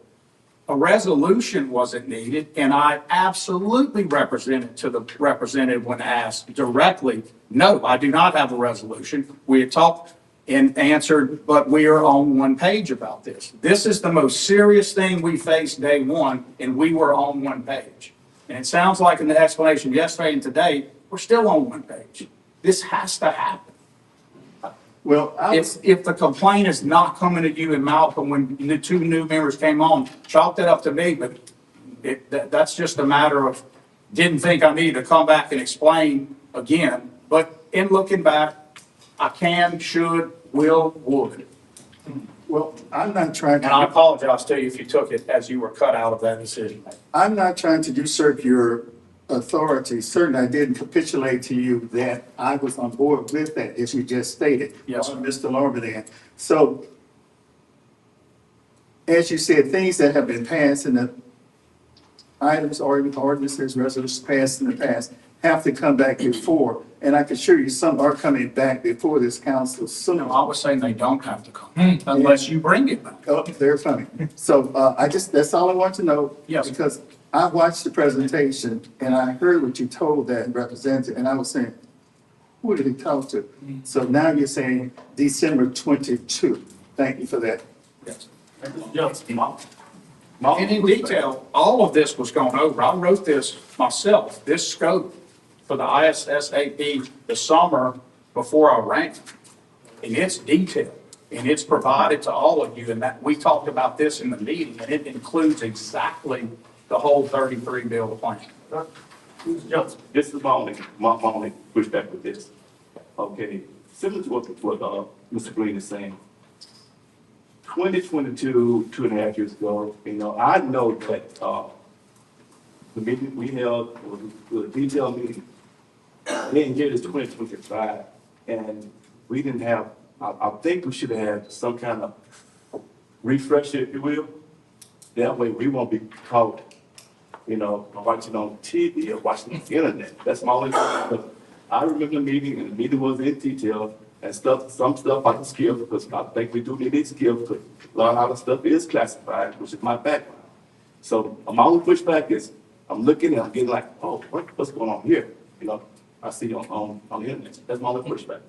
A resolution wasn't needed, and I absolutely represented to the representative when asked directly, no, I do not have a resolution. We had talked and answered, but we are on one page about this. This is the most serious thing we faced day one, and we were on one page. And it sounds like in the explanation yesterday and today, we're still on one page. This has to happen. Well, If the complaint is not coming to you and Malcolm when the 2 new members came on, chalk that up to me, but that's just a matter of, didn't think I needed to come back and explain again. But in looking back, I can, should, will, would. well, I'm not trying And I to, apologize to you if you took it as you were cut out of that decision. I'm not trying to usurp your authority. Certainly, I didn't capitulate to you that I was on board with that, as you just stated. Yes, sir. Mr. Lorberdan. So, as you said, things that have been passed in the items, ordinances, resolutions passed in the past have to come back before. And I can assure you, some are coming back before this council soon. No, I was saying they don't have to come unless you bring it back. Oh, they're coming. So that's all I want to know. Yes. Because I watched the presentation and I heard what you told that representative, and I was saying, who did he talk to? So now you're saying December 22. Thank you for that. Yes. And in detail, all of this was gone over. I wrote this myself, this scope for the ISSAP the summer before I ran. And it's detailed, and it's provided to all of you, and that, we talked about this in the meeting, and it includes exactly the whole 33 bill plan. Mr. Johnson, this is my only pushback with this. Okay, similar to what Mr. Green is saying. 2022, 2.5 years ago, I know that the meeting we held was a detailed meeting. Then here is 2025, and we didn't have, I think we should have had some kind of refresher, if you will. That way we won't be caught watching on TV or watching the internet. That's my only thing. I remember the meeting, and the meeting was in detail, and some stuff I can skip, because I think we do need to skip, because a lot of the stuff is classified, which is my background. So my only pushback is, I'm looking and I'm getting like, oh, what's going on here? I see on the internet. That's my only pushback.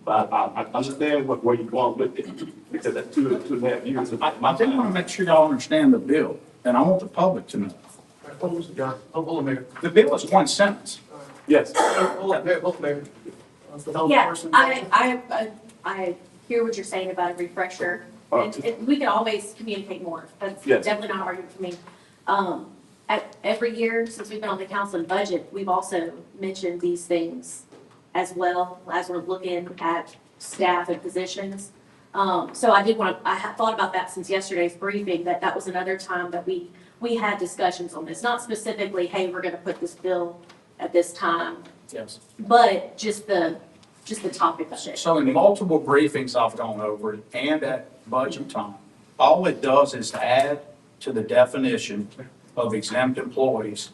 But I understand where you're going with it, because that's 2.5 years. I do want to make sure y'all understand the bill, and I want the public to know. John, hold on, Mayor. The bill is one sentence. Yes. Hold on, Mayor. Yeah, I hear what you're saying about a refresher, and we can always communicate more. That's Yes. definitely not an argument for me. Every year since we've been on the council and budget, we've also mentioned these things as well as we're looking at staff and positions. So I had thought about that since yesterday's briefing, that was another time that we had discussions on this, not specifically, hey, we're gonna put this bill at this time, Yes. but just the topic of it. So in multiple briefings I've gone over it, and at budget time, all it does is add to the definition of exempt employees,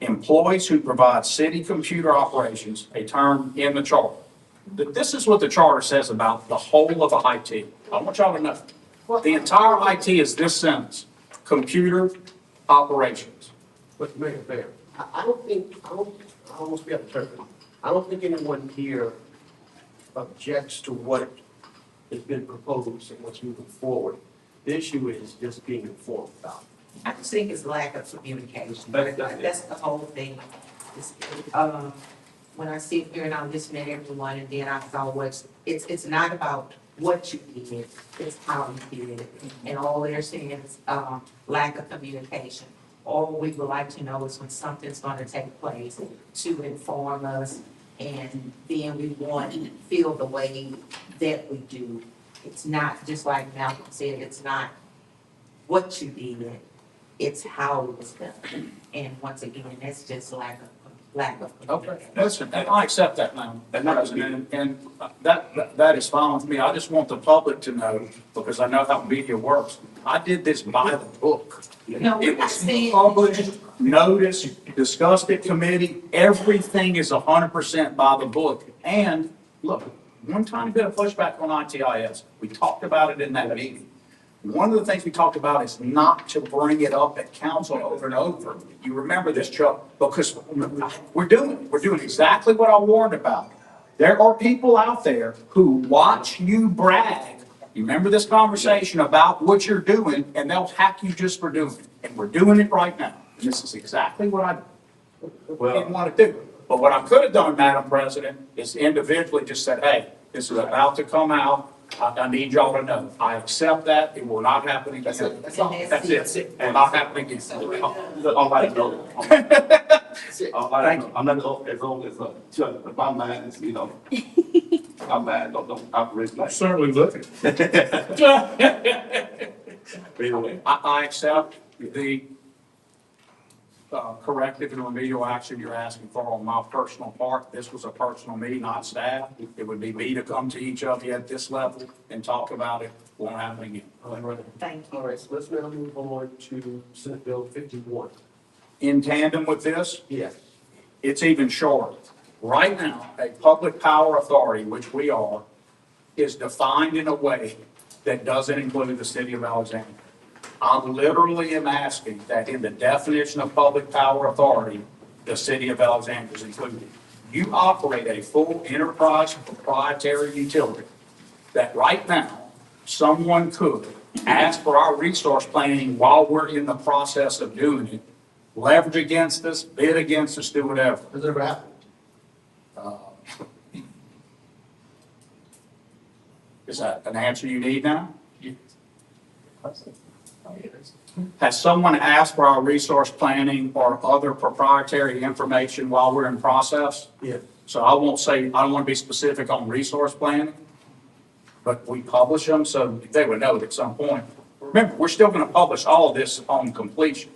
employees who provide city computer operations, a term in the charter. This is what the charter says about the whole of the IT. I want y'all to know. The entire IT is this sentence, computer operations. But Mayor, I almost be able to turn it. I don't think anyone here objects to what has been proposed and what's moving forward. The issue is just being informed about it. I just think it's lack of communication. That's the whole thing. When I sit here and I listen to everyone, and then I saw it's not about what you did, it's how you did it. And all they're saying is, lack of communication. All we would like to know is when something's gonna take place to inform us, and then we want to feel the way that we do. It's not, just like Malcolm said, it's not what you did, it's how it was done. And once again, that's just lack of Okay, communication. listen, and I accept that now, President, and that is fine with me. I just want the public to know, because I know how media works. I did this by the book. No, we're It not was saying. published, noticed, discussed at committee. Everything is 100% by the book. And look, one tiny bit of pushback on ITIS. We talked about it in that meeting. One of the things we talked about is not to bring it up at council over and over. You remember this, Chuck, because we're doing exactly what I warned about. There are people out there who watch you brag. You remember this conversation about what you're doing, and they'll hack you just for doing it. And we're doing it right now. This is exactly what I didn't want to do. But what I could have done, Madam President, is individually just said, hey, this is about to come out. I need y'all to know. I accept that. It will not happen again. That's it. That's all. That's it. It will not happen again. On that note, I'm not as old as Chuck, but my mind is, my mind don't operate like. Certainly looking. Anyway, I accept the corrective and remedial action you're asking for on my personal part. This was a personal me, not staff. It would be me to come to each of you at this level and talk about it. Won't happen again. All right. Thank you. All right, so let's now move on to Senate Bill 51. In tandem with this, Yes. it's even shorter. Right now, a public power authority, which we are, is defined in a way that doesn't include the city of Alexandria. I literally am asking that in the definition of public power authority, the city of Alexandria is included. You operate a full enterprise proprietary utility that right now, someone could ask for our resource planning while we're in the process of doing it, leverage against us, bid against us, do whatever. Has it ever happened? Is that an answer you need now? Has someone asked for our resource planning or other proprietary information while we're in process? Yeah. So I won't say, I don't want to be specific on resource planning, but we publish them so they would know at some point. Remember, we're still going to publish all of this on completion.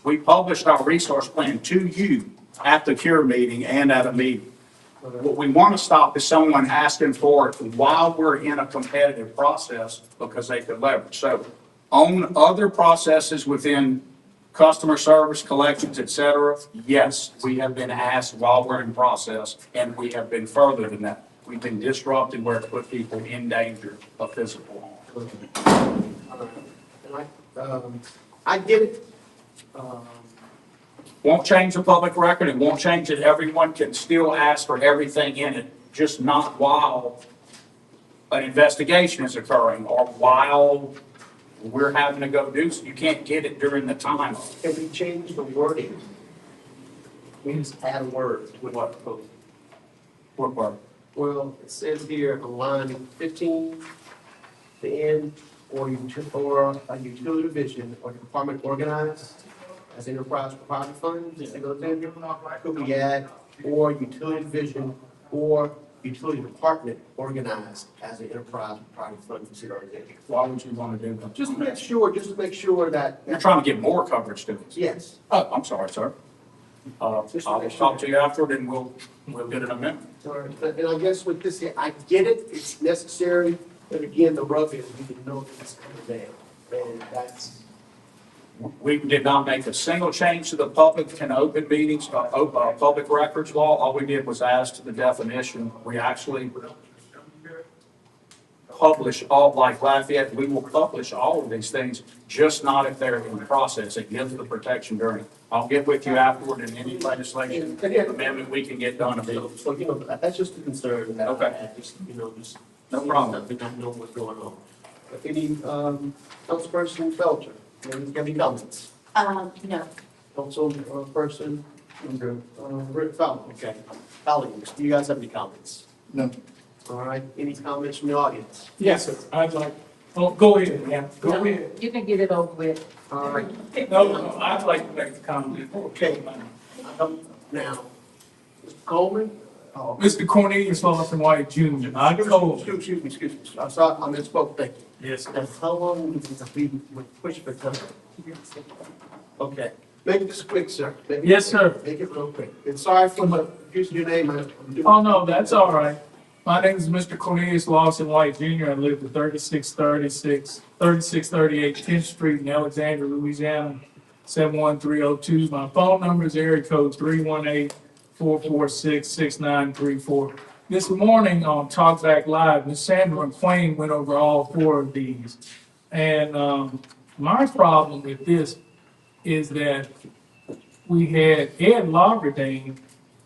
We published our resource plan to you at the CURE meeting and at a meeting. What we want to stop is someone asking for it while we're in a competitive process because they could leverage. So on other processes within customer service, collections, et cetera, yes, we have been asked while we're in process, and we have been further than that. We've been disrupted where it put people in danger of physical harm. And I get it. Won't change the public record, it won't change it, everyone can still ask for everything in it, just not while an investigation is occurring, or while we're having to go do, so you can't get it during the time. Can we change the wording? We just add a word to what proposed. What part? Well, it says here on line 15, the end, or a utility division or department organized as enterprise property funds. Could we add or utility division or utility department organized as an enterprise property fund for city organization? Why would you want to do that? Just to make sure that. You're trying to get more coverage to this. Yes. Oh, I'm sorry, sir. I'll talk to you afterward and we'll get an amendment. All right. And I guess with this here, I get it, it's necessary, but again, the rub is, we didn't know that it's coming down. And that's, We did not make a single change to the public and open meetings, public records law. All we did was add to the definition. We actually publish all, like Lafayette, we will publish all of these things, just not if they're in process. It gives the protection during. I'll get with you afterward in any legislation amendment we can get done. so, you know, that's just a concern that I Okay. had, just, you know, just. No problem. Something not know what's going on. Any, councilperson Felcher, any comments? No. Councilperson, Rick Fowler, okay. Colleagues, do you guys have any comments? No. All right, any comments from the audience? Yes, sir. I'd like, oh, go ahead, ma'am. Go ahead. You can get it over with. All right, No, I'd like to make a comment. okay. Now, Mr. Coleman? Oh, Mr. Cornelius Lawson White Jr., I told you. Excuse me. I'm sorry, I misspoke, thank you. Yes, sir. And how long would we push for time? Okay, make this quick, sir. Make it Yes, quick. sir. Make it real quick. And sorry for using your name. Oh, no, that's all right. My name is Mr. Cornelius Lawson White Jr. I live at 3638 10th Street in Alexandria, Louisiana, 71302. My phone number is area code 318-446-6934. This morning on Talkback Live, Ms. Sandra McQueen went over all four of these. And my problem with this is that we had Ed Lagerdane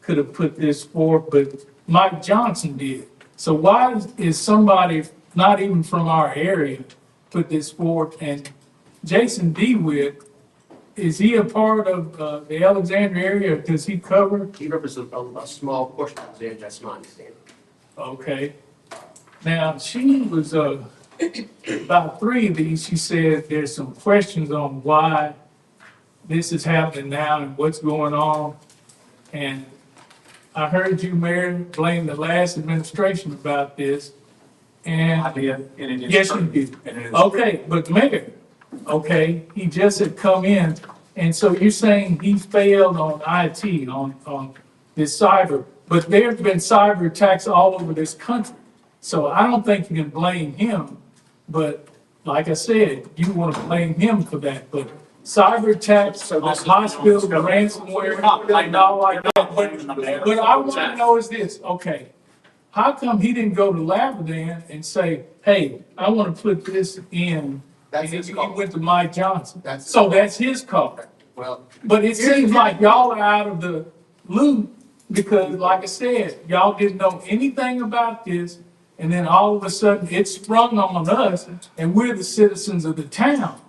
could have put this forth, but Mike Johnson did. So why is somebody not even from our area put this forth? And Jason DeWitt, is he a part of the Alexandria area? Does he cover? He represents a small portion of the that's my understanding. Okay. Now, she was, about three of these, she said there's some questions on why this is happening now and what's going on. And I heard you, Mayor, blame the last administration about this. And I did, and it is yes, true. you did. And it is Okay, but Mayor, okay, he just had come in, and so you're saying he failed on IT, on this cyber, but there's been cyber attacks all over this country. So I don't think you can blame him, but like I said, you want to blame him for that, but cyber attacks on hospitals, ransomware, and all like that. But I want to know is this, okay, how come he didn't go to Laverdan and say, hey, I want to put this in? That's And his he call. went to Mike Johnson. That's his So call. that's his call. Well, But it seems like y'all are out of the loop because like I said, y'all didn't know anything about this. And then all of a sudden it sprung on us and we're the citizens of the town.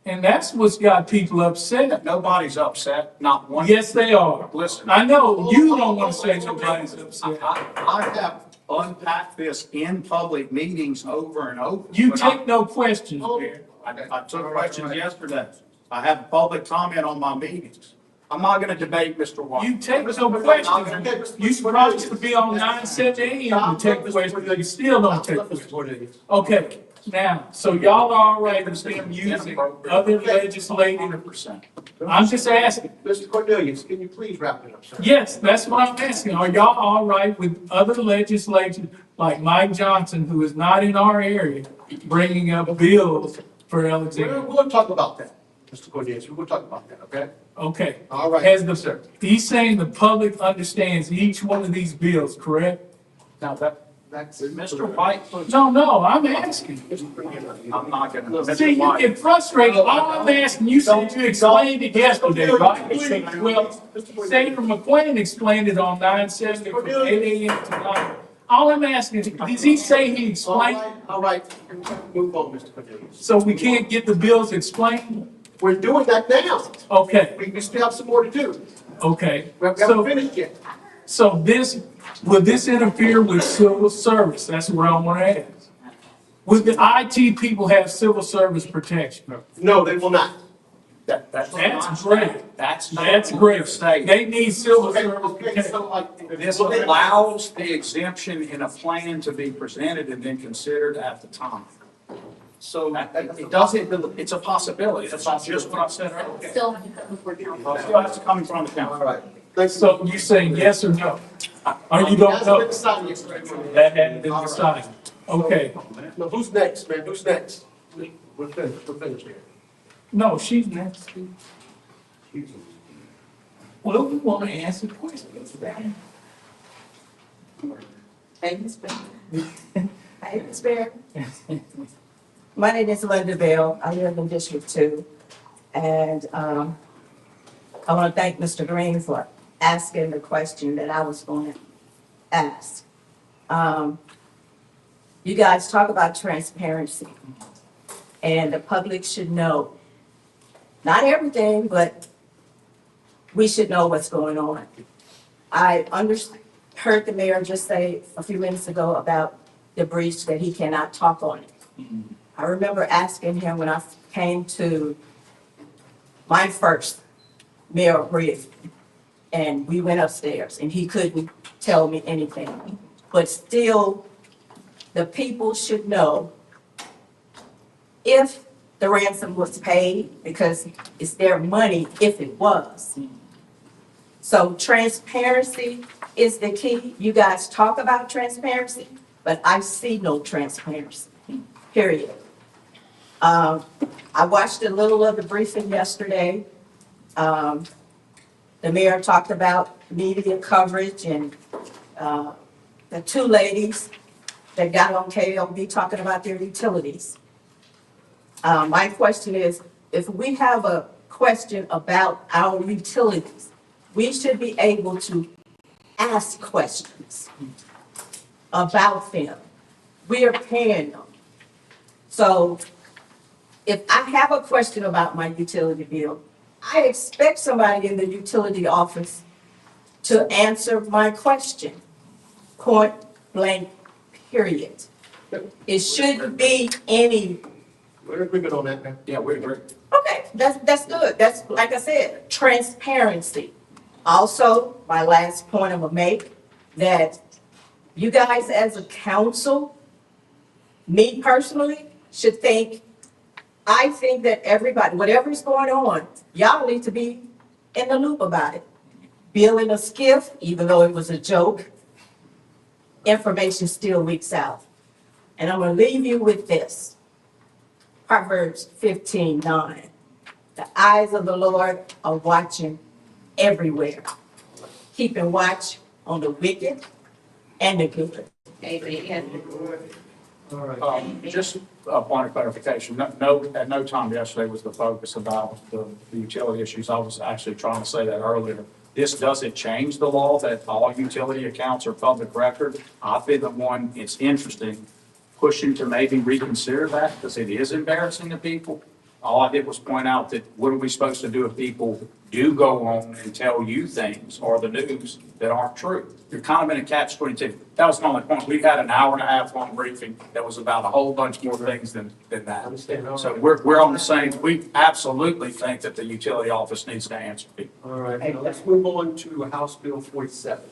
And that's what's got people upset. Nobody's upset, not one. Yes, they are. Listen. I know you don't want to say nobody's upset. I have unpacked this in public meetings over and over. You But take no questions, Mayor. I took questions yesterday. I have public comment on my meetings. I'm not gonna debate Mr. White. You take no questions. You supposed to be on 970 AM to take questions, you still don't take questions. Okay, now, so y'all are all right with them using other legislative, 100%. I'm just asking. Mr. Cornelius, can you please wrap it up, sir? Yes, that's what I'm asking. Are y'all all right with other legislation like Mike Johnson, who is not in our area, bringing up bills for Alexandria? We'll talk about that. Mr. Cornelius, we'll talk about that, okay? Okay. All right. Has Yes, sir. he's saying the public understands each one of these bills, correct? Now, that's. Mr. White. No, I'm asking. I'm not gonna. See, you get frustrated. All I'm asking, you said you explained it yesterday, right? Well, Senator McQueen explained it on 9/70 from 8 a.m. to 9. All I'm asking is, does he say he explained? All right, move on, Mr. Cornelius. So we can't get the bills explained? We're doing that now. Okay, We still have some more to do. okay. We haven't So, finished yet. so will this interfere with civil service? That's what I want to ask. Will the IT people have civil service protection? No, they will not. That's great. That's great. Great. They need civil service Okay, protection. so like. This allows the exemption in a plan to be presented and then considered at the time. So. It doesn't, it's a possibility. That's just what I said earlier. Still, Still has to come in front of the All council. right. Thanks. So you saying yes or no? Or you don't Hasn't know? been decided yet. That hadn't been decided. Okay. Now, who's next, man? Who's next? We're finished here. No, she's next. Well, we want to answer questions. Hey, Ms. Bear. Hey, Ms. Bear. My name is Linda Bell. I live in District 2. And I want to thank Mr. Green for asking the question that I was going to ask. You guys talk about transparency. And the public should know, not everything, but we should know what's going on. I heard the mayor just say a few minutes ago about the breach that he cannot talk on it. I remember asking him when I came to my first mayor brief, and we went upstairs, and he couldn't tell me anything. But still, the people should know if the ransom was paid, because it's their money if it was. So transparency is the key. You guys talk about transparency, but I see no transparency, period. I watched a little of the briefing yesterday. The mayor talked about media coverage and the two ladies that got on KLB talking about their utilities. My question is, if we have a question about our utilities, we should be able to ask questions about them. We are paying them. So if I have a question about my utility bill, I expect somebody in the utility office to answer my question, point blank, period. It shouldn't be any. We're in agreement on that, man. Yeah, we agree. Okay, that's good. That's, like I said, transparency. Also, my last point I'm gonna make, that you guys as a council, me personally, should think, I think that everybody, whatever's going on, y'all need to be in the loop about it. Building a skiff, even though it was a joke, information still leaks out. And I'm gonna leave you with this. Proverbs 15:9. The eyes of the Lord are watching everywhere, keeping watch on the wicked and the good. Amen. Just a point of clarification, no, at no time yesterday was the focus about the utility issues. I was actually trying to say that earlier. This doesn't change the law that all utility accounts are public record. I've been the one, it's interesting, pushing to maybe reconsider that because it is embarrassing to people. All I did was point out that what are we supposed to do if people do go on and tell you things or the news that aren't true? You're kind of in a catch-22. That was the only point. We had an hour and a half long briefing that was about a whole bunch more things than that. So we're on the same, we absolutely think that the utility office needs to answer people. All right, now let's move on to House Bill 47.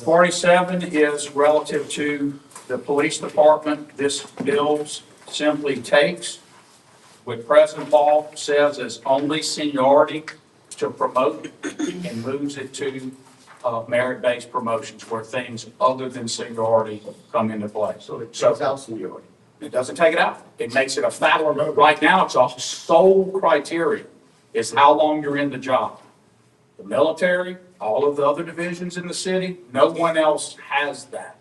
47 is relative to the police department. This bill simply takes what present law says is only seniority to promote and moves it to merit-based promotions where things other than seniority come into play. So it takes out seniority. It doesn't take it out. It makes it a fact. Right now, it's a sole criteria is how long you're in the job. The military, all of the other divisions in the city, no one else has that.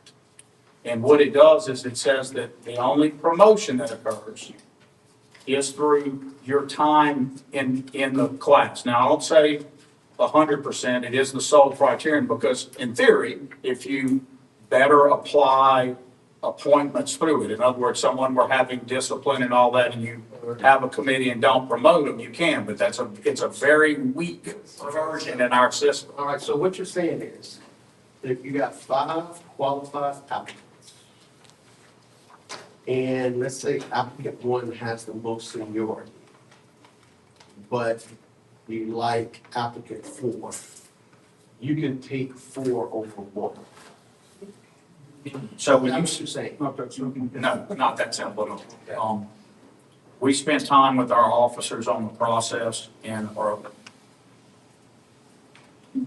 And what it does is it says that the only promotion that occurs is through your time in the class. Now, I don't say 100%, it is the sole criterion, because in theory, if you better apply appointments through it, in other words, someone we're having discipline and all that, and you have a committee and don't promote them, you can, but it's a very weak version in our system. All right, so what you're saying is, that you got 5 qualified applicants. And let's say applicant 1 has the most seniority, but you like applicant 4, you can take 4 over 1. So when That's you, what you're saying. Not that simple. no, not that simple. We spent time with our officers on the process, and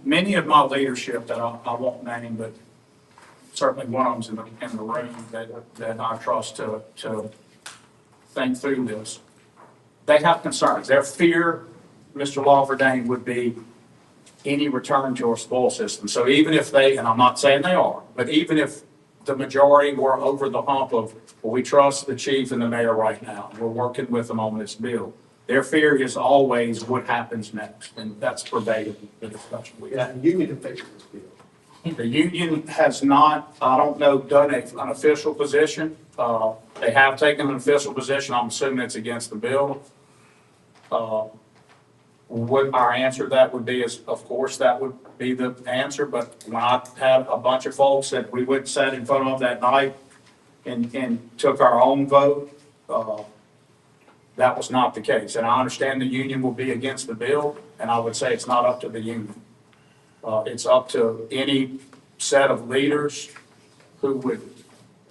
many of my leadership that I won't name, but certainly one of them's in the room that I trust to think through this. They have concerns. Their fear, Mr. Lawverdane, would be any return to a spoil system. So even if they, and I'm not saying they are, but even if the majority were over the hump of, well, we trust the chief and the mayor right now, we're working with them on this bill, their fear is always what happens next, and that's pervaded the discussion we Yeah, had. you need to fix this bill. The union has not, I don't know, done an official position. They have taken an official position. I'm assuming it's against the bill. What our answer to that would be is, of course, that would be the answer, but when I had a bunch of folks that we went and sat in front of that night and took our own vote, that was not the case. And I understand the union will be against the bill, and I would say it's not up to the union. It's up to any set of leaders who would,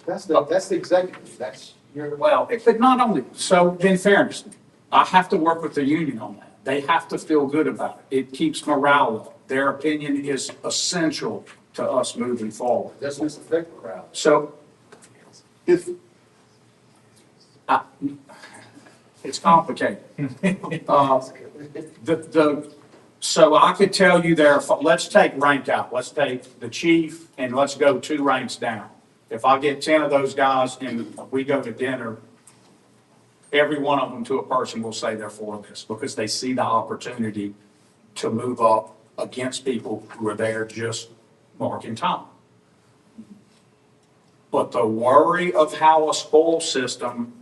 That's the executive, that's your. well, but not only, so in fairness, I have to work with the union on that. They have to feel good about it. It keeps morale up. Their opinion is essential to us moving forward. Doesn't this affect morale? So If, it's complicated. So I could tell you let's take rank out. Let's take the chief and let's go 2 ranks down. If I get 10 of those guys and we go to dinner, every one of them to a person will say they're for this because they see the opportunity to move up against people who are there just marking time. But the worry of how a spoil system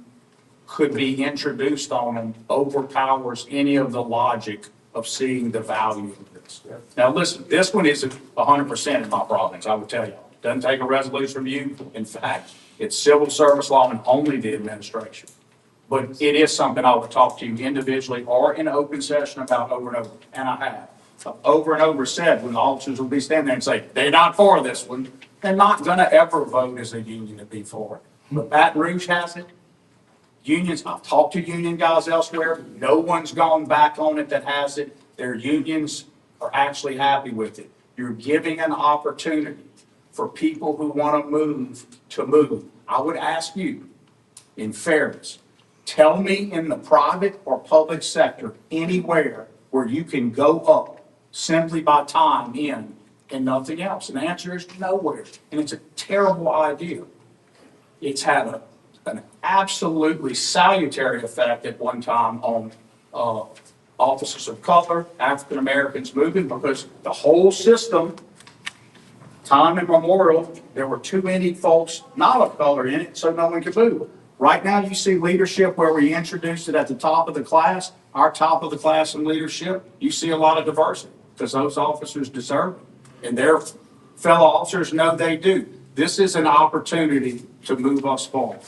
could be introduced on them overpowers any of the logic of seeing the value of this. Now, listen, this one isn't 100% in my province, I would tell you. Doesn't take a resolution from you. In fact, it's civil service law and only the administration. But it is something I would talk to you individually or in open session about over and over, and I have. So over and over said, when the officers will be standing there and say, they're not for this one, they're not gonna ever vote as a union to be for it. But Baton Rouge has it. Unions, I've talked to union guys elsewhere, no one's gone back on it that has it. Their unions are actually happy with it. You're giving an opportunity for people who wanna move to move. I would ask you, in fairness, tell me in the private or public sector, anywhere where you can go up simply by time in and nothing else. And the answer is nowhere. And it's a terrible idea. It's had an absolutely salutary effect at one time on officers of color, African Americans moving, because the whole system, time immemorial, there were too many folks not of color in it, so no one could move. Right now, you see leadership where we introduced it at the top of the class, our top of the class in leadership, you see a lot of diversity because those officers deserve it. And their fellow officers know they do. This is an opportunity to move us forward.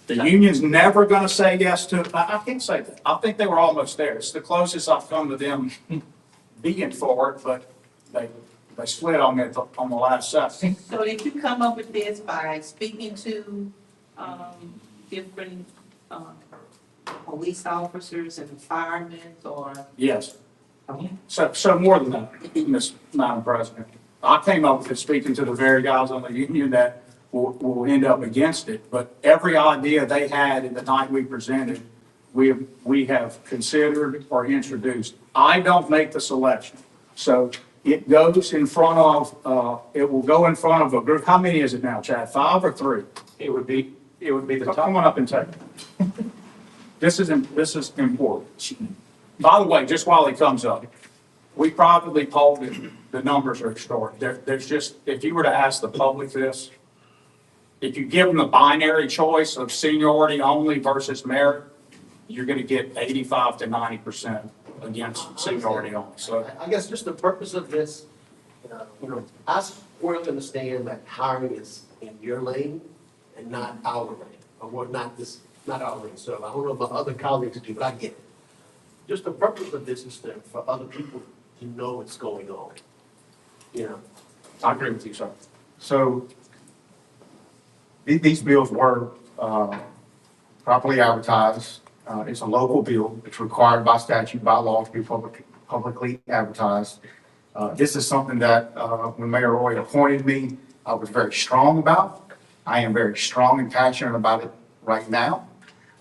The union's never going to say yes to it. I can't say that. I think they were almost there. It's the closest I've come to them being for it, but they split on me on the last second. So did you come up with this by speaking to, different, police officers and firemen or? Yes. So more than that, Madam President. I came up with it speaking to the very guys on the union that will end up against it. But every idea they had in the night we presented, we have considered or introduced. I don't make the selection. So it goes in front of, it will go in front of a group. How many is it now, Chad? 5 or 3? It would be the top. Come on up and take it. This is important. By the way, just while he comes up, we privately polled it. The numbers are extraordinary. There's just, if you were to ask the public this, if you give them the binary choice of seniority only versus merit, you're going to get 85 to 90% against seniority only. So I guess just the purpose of this, I squarely understand that hiring is in your lane and not our lane, or what, not our lane. So I don't know about other colleagues do, but I get it. Just the purpose of this is for other people to know what's going on. I agree with you, sir. So these bills were properly advertised. It's a local bill. It's required by statute, by law, to be publicly advertised. This is something that when Mayor Roy appointed me, I was very strong about. I am very strong and passionate about it right now.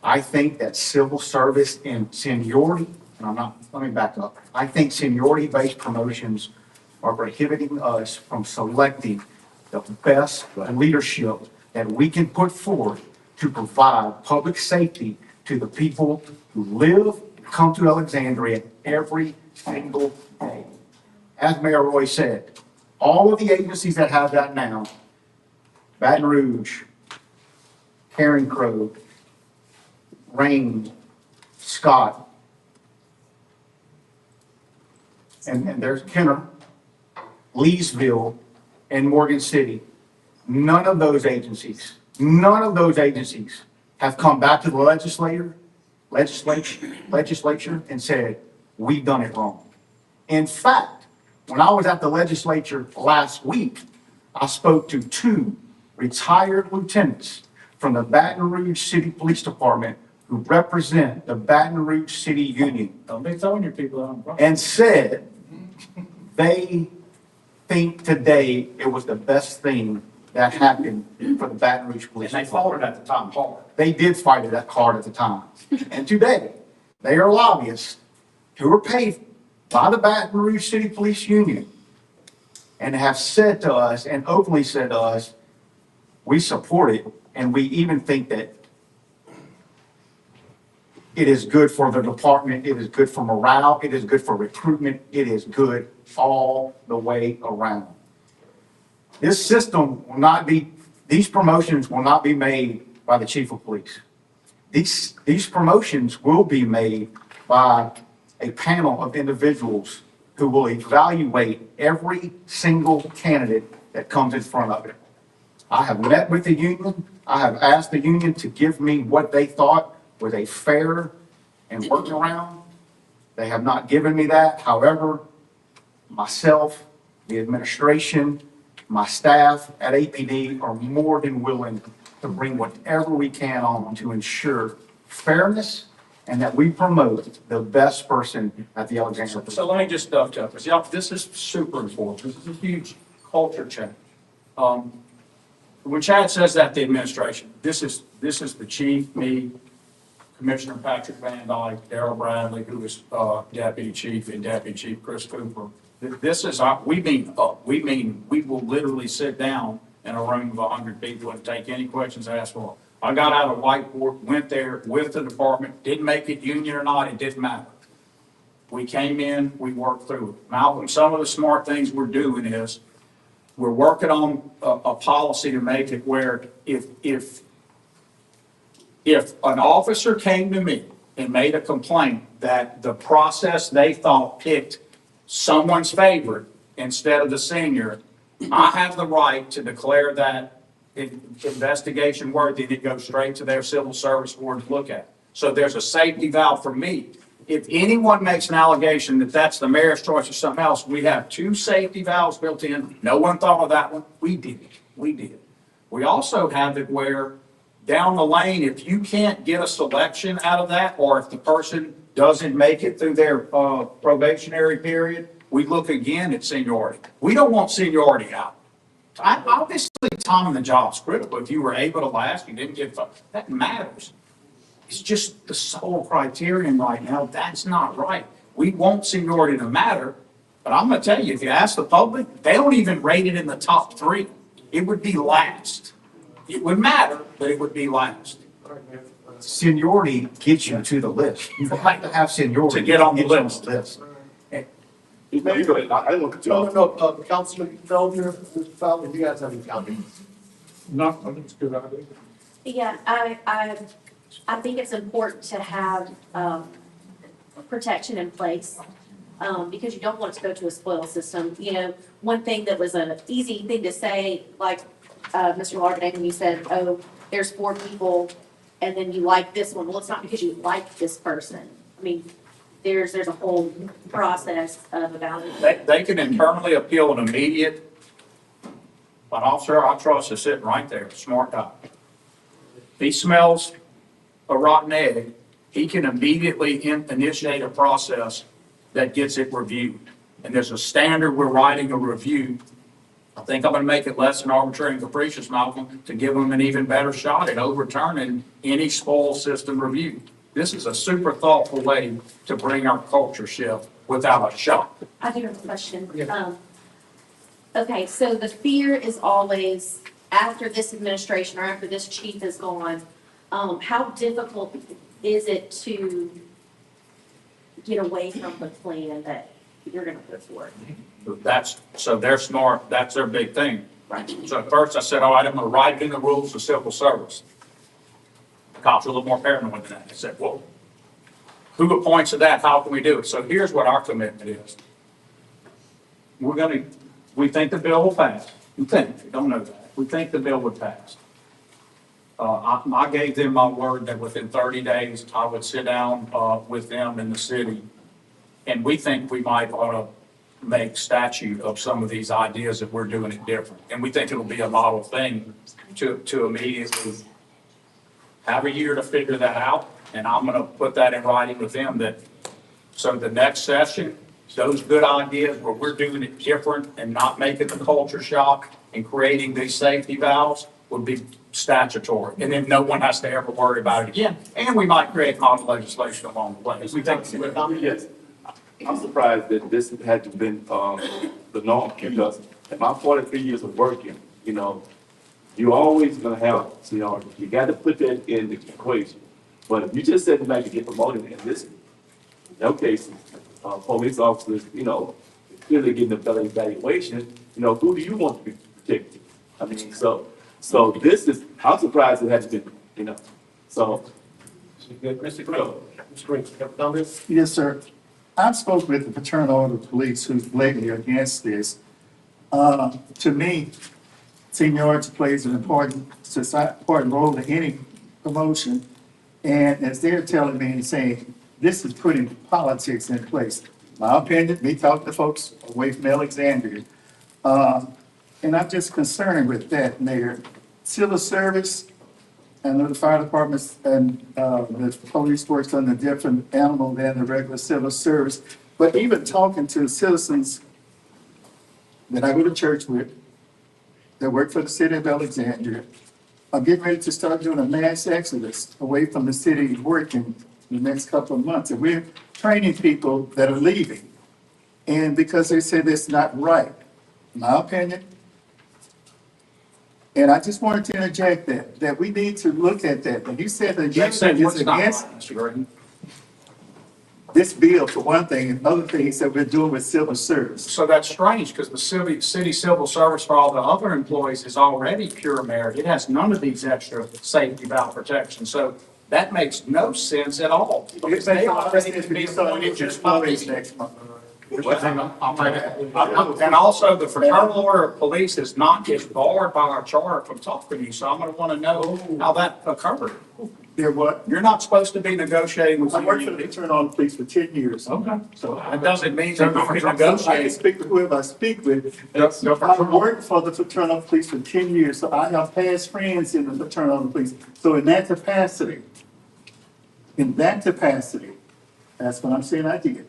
I think that civil service and seniority, and let me back up. I think seniority-based promotions are prohibiting us from selecting the best leadership that we can put forward to provide public safety to the people who live and come to Alexandria every single day. As Mayor Roy said, all of the agencies that have that now, Baton Rouge, Caring Crow, Rain, Scott, and there's Kenner, Leesville, and Morgan City. None of those agencies have come back to the legislature and said, we've done it wrong. In fact, when I was at the legislature last week, I spoke to 2 retired lieutenants from the Baton Rouge City Police Department who represent the Baton Rouge City Union. Don't be throwing your people out. And said they think today it was the best thing that happened for the Baton Rouge Police. And they fought it at the time hard. They did fight it hard at the time. And today, they are lobbyists who are paid by the Baton Rouge City Police Union and have said to us, and openly said to us, we support it, and we even think that it is good for the department, it is good for morale, it is good for recruitment, it is good all the way around. This system will not be, these promotions will not be made by the chief of police. These promotions will be made by a panel of individuals who will evaluate every single candidate that comes in front of it. I have met with the union. I have asked the union to give me what they thought was a fair and workaround. They have not given me that. However, myself, the administration, my staff at APD are more than willing to bring whatever we can on to ensure fairness and that we promote the best person at the Alexandria. So let me just dovetail this. Yeah, this is super important. This is a huge culture change. When Chad says that, the administration, this is the chief, me, Commissioner Patrick Van Dyke, Darrell Bradley, who is deputy chief, and deputy chief Chris Cooper. This is we will literally sit down in a room of 100 people and take any questions asked for. I got out a whiteboard, went there with the department, didn't make it union or not, it didn't matter. We came in, we worked through it. Malcolm, some of the smart things we're doing is we're working on a policy to make it where if an officer came to me and made a complaint that the process they thought picked someone's favorite instead of the senior, I have the right to declare that investigation worthy and it goes straight to their civil service board to look at. So there's a safety valve for me. If anyone makes an allegation that that's the mayor's choice or something else, we have 2 safety valves built in. No one thought of that one. We did. We also have it where down the lane, if you can't get a selection out of that, or if the person doesn't make it through their probationary period, we look again at seniority. We don't want seniority out. I obviously time the job's critical. If you were able to last, you didn't get, that matters. It's just the sole criterion right now. That's not right. We want seniority to matter, but I'm gonna tell you, if you ask the public, they don't even rate it in the top 3. It would be last. It would matter, but it would be last. Seniority gets you to the list. You have to have seniority. To get on the get you list. You go ahead. I didn't want to No, talk. no, no, Councilman Felder, Mr. Fowler, you guys have any comments? No, I think it's a good idea. Yeah, I think it's important to have, protection in place, because you don't want to go to a spoil system. You know, one thing that was an easy thing to say, like, Mr. Larden, when you said, oh, there's 4 people, and then you like this one. Well, it's not because you like this person. I mean, there's a whole process of evaluating. They can internally appeal an immediate. An officer I trust is sitting right there, smart guy. If he smells a rotten egg, he can immediately initiate a process that gets it reviewed. And there's a standard we're writing a review. I think I'm gonna make it less than arbitrary and capricious, Malcolm, to give them an even better shot at overturning any spoil system review. This is a super thoughtful way to bring our culture shift without a shock. I do have a question. Okay, so the fear is always, after this administration or after this chief is gone, how difficult is it to get away from the plan that you're gonna put forward? So they're smart, that's their big thing. Right. So at first I said, all right, I'm gonna write it in the rules of civil service. The cops are a little more paranoid than that. They said, well, who appoints to that? How can we do it? So here's what our commitment is. We think the bill will pass. We don't know that. We think the bill would pass. I gave them my word that within 30 days, I would sit down, with them in the city. And we think we might ought to make statute of some of these ideas that we're doing it different. And we think it'll be a model thing to immediately have a year to figure that out. And I'm gonna put that in writing with them that, so the next session, those good ideas where we're doing it different and not making the culture shock and creating these safety valves would be statutory. And then no one has to ever worry about it again. And we might create model legislation along the way. We think. Yes. I'm surprised that this hadn't been, the norm, because in my 43 years of working, you know, you're always gonna have seniority. You gotta put that in the equation. But if you just sit back and get promoted, and this, in no cases, police officers, you know, clearly getting a better evaluation, you know, who do you want to be protected? I mean, so this is, I'm surprised it hasn't been, you know, so. Mr. Green, Mr. Green, you have comments? Yes, sir. I've spoken with the Fraternal Order of Police who's blatantly against this. To me, seniority plays an important role in any promotion. And as they're telling me and saying, this is putting politics in place. My opinion, me talking to folks away from Alexandria. And I'm just concerned with that, Mayor. Civil service, I know the fire departments and the police works on a different animal than the regular civil service. But even talking to citizens that I go to church with, that work for the city of Alexandria, are getting ready to start doing a mass exodus away from the city working in the next couple of months. And we're training people that are leaving. And because they say that's not right, in my opinion. And I just wanted to interject that we need to look at that. And you said the They said agenda what's is not against right, Mr. Green. this bill for one thing, and other things that we're doing with civil service. So that's strange, because the city civil service for all the other employees is already pure merit. It has none of these extra safety valve protections. So that makes no sense at all. Because they already can be appointed just by the. Next month. And also, the Fraternal Order of Police is not just barred by our charter from talking to you, so I'm gonna wanna know how that occurred. They're what? You're not supposed to be negotiating with I worked for the unions. Fraternal Police for 10 years. Okay. So That doesn't mean that you can I can negotiate. speak with whoever I speak with. I worked for the Fraternal Police for 10 years, so I have past friends in the Fraternal Police. So in that capacity, that's what I'm saying I did.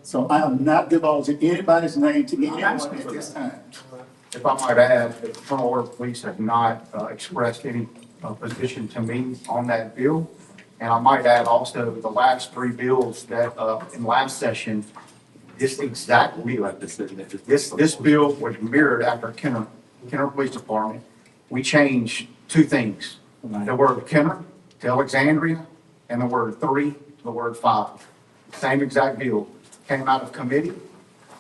So I am not divulging anybody's name to anyone at this time. if I might add, the Federal Order of Police have not expressed any position to me on that bill. And I might add also, the last three bills that, in last session, this exact bill, this bill was mirrored after Kenner Police Department. We changed two things, the word Kenner to Alexandria, and the word 3 to the word 5. Same exact bill, came out of committee,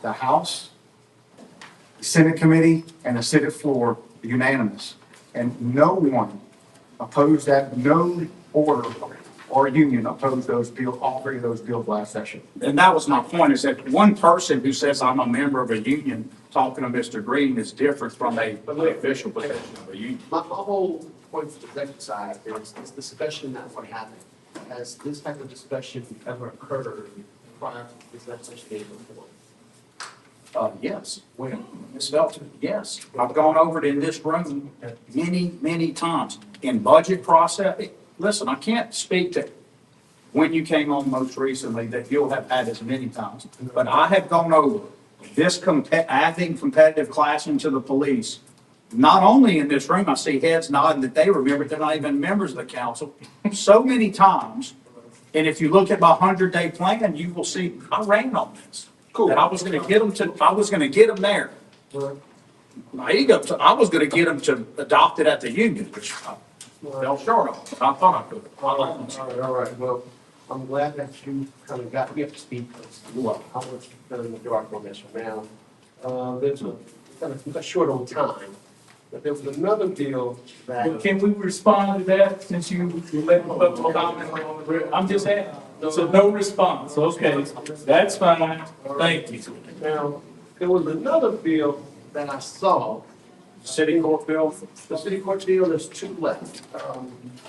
the House, the Senate committee, and the Senate floor, unanimous. And no one opposed that, no order or union opposed those bills, all three of those bills last session. And that was my point, is that one person who says I'm a member of a union talking to Mr. Green is different from an official position of a union. My whole point for the exercise is the discussion that's what happened. Has this type of discussion ever occurred prior to this legislation being before? Yes, when Ms. Felton, yes. I've gone over it in this room many times. In budget process, listen, I can't speak to when you came on most recently that you'll have had as many times, but I have gone over this adding competitive classing to the police. Not only in this room, I see heads nodding that they remember, they're not even members of the council, so many times. And if you look at my 100-day plan, you will see I ran on this. Cool. That I was gonna get them there. My ego, I was gonna get them to adopt it at the union, which I fell short of. I thought I could. All right, well, I'm glad that you kind of got me up to speed. Well, I want to kind of make on this one now. There's a short on time, but there was another bill that. Can we respond to that since you let the public comment on the, I'm just asking. So no response, okay, that's fine, thank you. Now, there was another bill that I saw. City court bill? The city court bill, there's two left.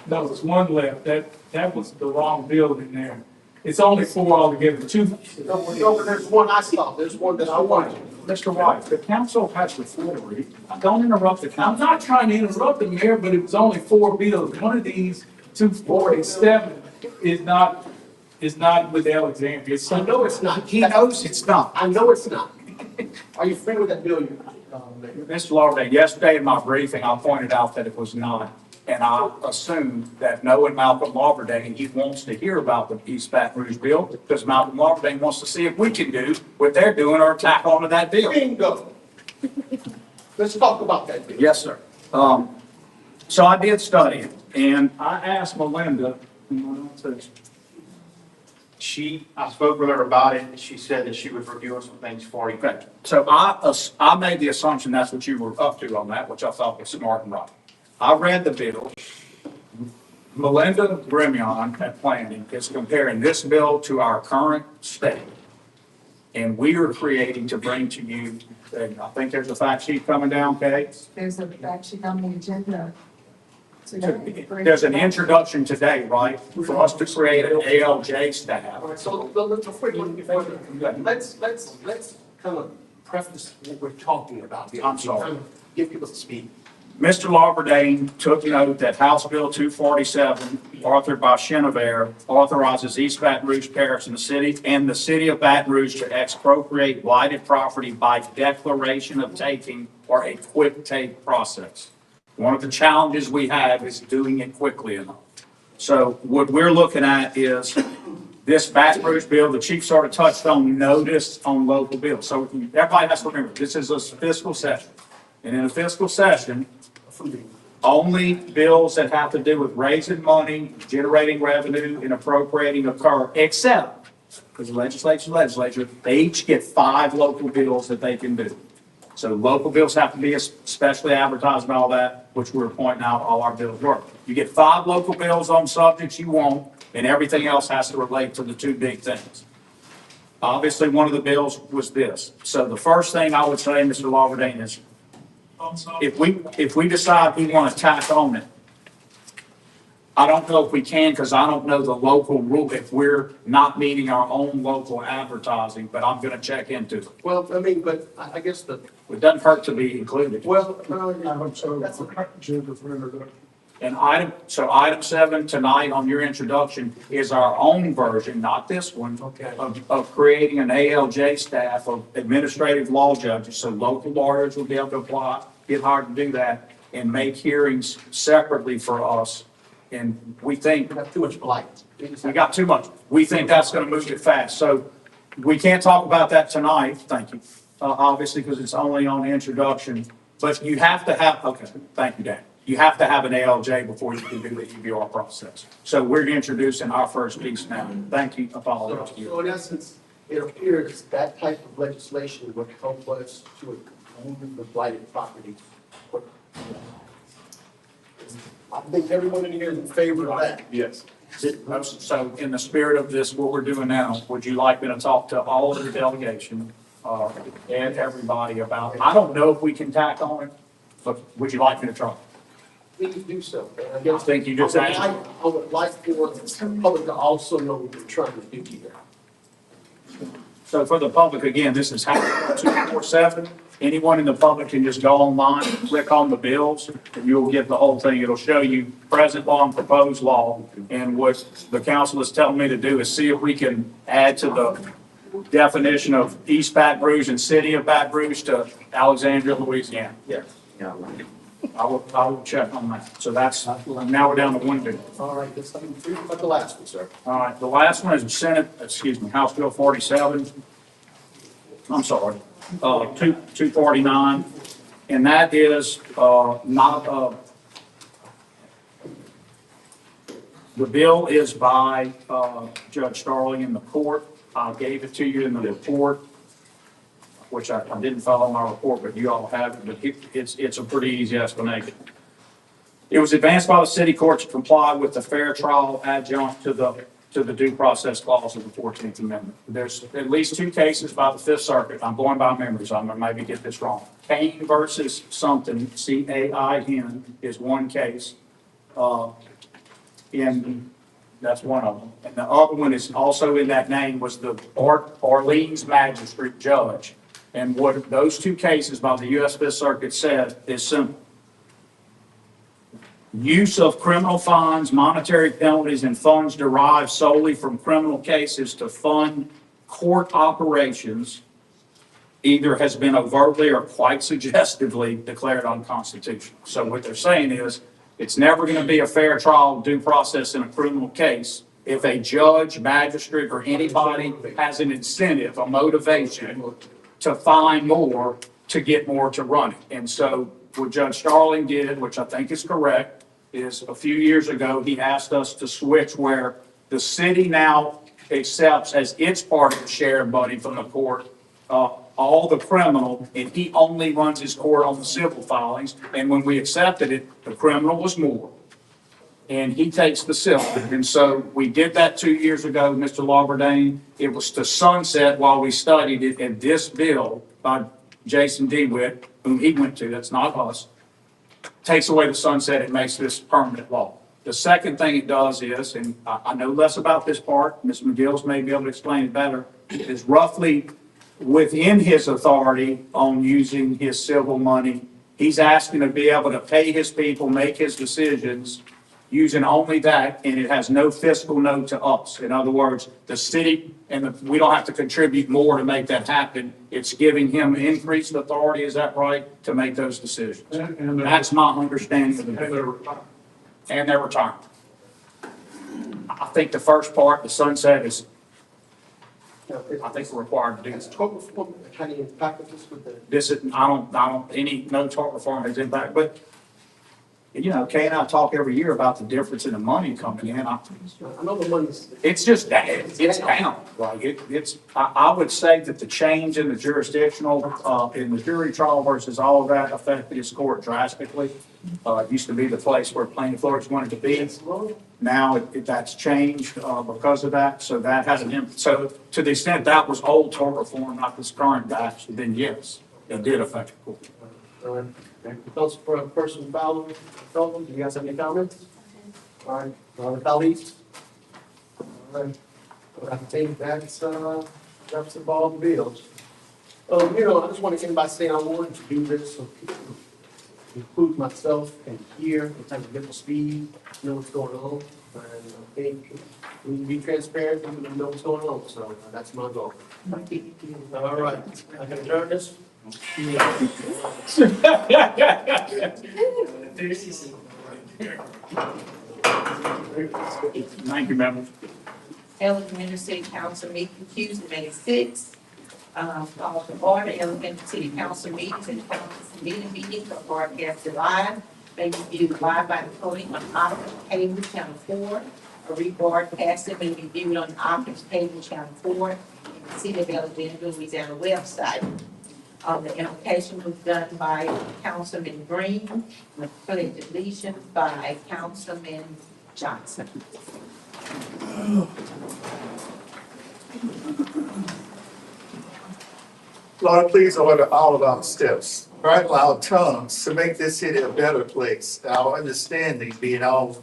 No, there's one left, that was the wrong bill in there. It's only 4 altogether, 2. No, but there's one I saw, there's one that I wanted. Mr. White, the council has the floor to read. Don't interrupt the council. I'm not trying to interrupt the mayor, but it was only 4 bills. One of these, 247, is not with Alexandria. It's I know it's not. He knows it's not. I know it's not. Are you free with that bill? Mr. Lauderdale, yesterday in my briefing, I pointed out that it was not. And I assumed that knowing Malcolm Lauderdale, he wants to hear about the East Baton Rouge bill because Malcolm Lauderdale wants to see if we can do what they're doing or tack onto that bill. Bingo. Let's talk about that bill. Yes, sir. So I did study it, and I asked Melinda, I spoke with her about it, and she said that she was reviewing some things for you. okay, so I made the assumption that's what you were up to on that, which I thought was smart and right. I read the bill. Melinda Grimion at Planning is comparing this bill to our current state. And we are creating to bring to you, and I think there's a fact sheet coming down, Kay. There's a fact sheet on the agenda. There's an introduction today, right, for us to create an ALJ staff. All right, so let's kind of preface what we're talking about here. I'm sorry. Kind of give people the speed. Mr. Lauderdale took note that House Bill 247, authored by Chenevert, authorizes East Baton Rouge Parish and the city of Baton Rouge to expropriate blighted property by declaration of taking or a quick take process. One of the challenges we have is doing it quickly enough. So what we're looking at is this Baton Rouge bill, the chief sort of touched on notice on local bills. So everybody has to remember, this is a fiscal session. And in a fiscal session, only bills that have to do with raising money, generating revenue, and appropriating occur, except, because the legislature, they each get 5 local bills that they can do. So local bills have to be specially advertised and all that, which we're pointing out all our bills work. You get 5 local bills on subjects you want, and everything else has to relate to the 2 big things. Obviously, one of the bills was this. So the first thing I would say, Mr. Lauderdale, is if we decide we want to tack on it, I don't know if we can because I don't know the local rule if we're not meeting our own local advertising, but I'm going to check into it. Well, I mean, but I guess It doesn't hurt to be included. well, So, that's a agenda for introduction. And item 7 tonight on your introduction is our own version, not this one, of creating an ALJ staff of administrative law judges. So local lawyers will be able to apply, get hired to do that, and make hearings separately for us. And we think. We got too much blight. We got too much. We think that's gonna move it fast. So we can't talk about that tonight, thank you, obviously, because it's only on the introduction. But you have to have, okay, thank you, Dan. You have to have an ALJ before you can do the EBR process. So we're introducing our first piece now. Thank you, apologize to you. So in essence, it appears that type of legislation would help us to remove the blighted property. I think everyone in here is in favor of that. Yes. So in the spirit of this, what we're doing now, would you like me to talk to all of the delegation, and everybody about, I don't know if we can tack on it, but would you like me to try? Please do so. And I think you just I would like for the public to also know what we're trying to do here. So for the public, again, this is House 247. Anyone in the public can just go online, click on the bills, and you'll get the whole thing. It'll show you present law and proposed law. And what the council is telling me to do is see if we can add to the definition of East Baton Rouge and City of Baton Rouge to Alexandria, Louisiana. Yes. I will check on that. So that's, now we're down to one bill. All right, let's talk about the last one, sir. All right, the last one is House Bill 47. I'm sorry, 249. And that is, the bill is by, Judge Starling in the court. I gave it to you in the report, which I didn't follow my report, but you all have it, but it's a pretty easy explanation. It was advanced by the city court to comply with the fair trial adjunct to the due process clause of the 14th Amendment. There's at least 2 cases by the Fifth Circuit. I'm going by memory, so I'm gonna maybe get this wrong. Cain versus something, C-A-I-N, is one case. That's one of them. And the other one is also in that name was the Orleans magistrate judge. And what those 2 cases by the U.S. Fifth Circuit said is simple. Use of criminal fines, monetary penalties, and funds derived solely from criminal cases to fund court operations either has been overtly or quite suggestively declared unconstitutional. So what they're saying is, it's never going to be a fair trial due process in a criminal case if a judge, magistrate, or anybody has an incentive, a motivation to find more, to get more to run it. And so what Judge Starling did, which I think is correct, is a few years ago, he asked us to switch where the city now accepts as its part of the share of money from the court, all the criminal, and he only runs his court on the civil filings. And when we accepted it, the criminal was more. And he takes the civil. And so we did that 2 years ago, Mr. Lawberdane. It was to sunset while we studied it, and this bill by Jason DeWitt, whom he went to, that's not us, takes away the sunset and makes this permanent law. The second thing it does is, and I know less about this part, Ms. McGillis may be able to explain it better, is roughly within his authority on using his civil money. He's asking to be able to pay his people, make his decisions using only that, and it has no fiscal note to us. In other words, the city we don't have to contribute more to make that happen. It's giving him increased authority, is that right, to make those decisions? And That's my understanding of the bill. And their retirement. I think the first part, the sunset, is, I think we're required to do Has this. tort reform had any impact with this with the? This is, no tort reform has impact, but, you know, Kay and I talk every year about the difference in the money coming in. I know the money's. It's just that, it's down, right? I would say that the change in the jurisdictional, in the jury trial versus all of that affected his court drastically. It used to be the place where plaintiff lawyers wanted to be. Now that's changed, because of that, so that has an impact. So to the extent that was old tort reform, not this current batch, then yes, it did affect the court. All right. Councilperson Fowler, do you guys have any comments? All right, colleagues? All right, I think that's wraps up all the bills. You know, I just want to end by saying I wanted to do this so people include myself and here, in terms of mental speed, know what's going on. And I think we need to be transparent and know what's going on, so that's my goal. All right, I can adjourn this? Thank you, members. Alexandria City Council meeting Tuesday, May 6th. Call to order, Alexandria City Council meetings and council meetings are broadcasted live. May be viewed live by the public on Optus Cable Channel 4. A rebroadcast may be viewed on Optus Cable Channel 4 in the City of Alexandria, Louisiana website. The invocation was done by Councilman Green, and the pledge of allegiance by Councilman Johnson. Lord, please order all of our steps, bridle our tongues to make this city a better place, our understanding being all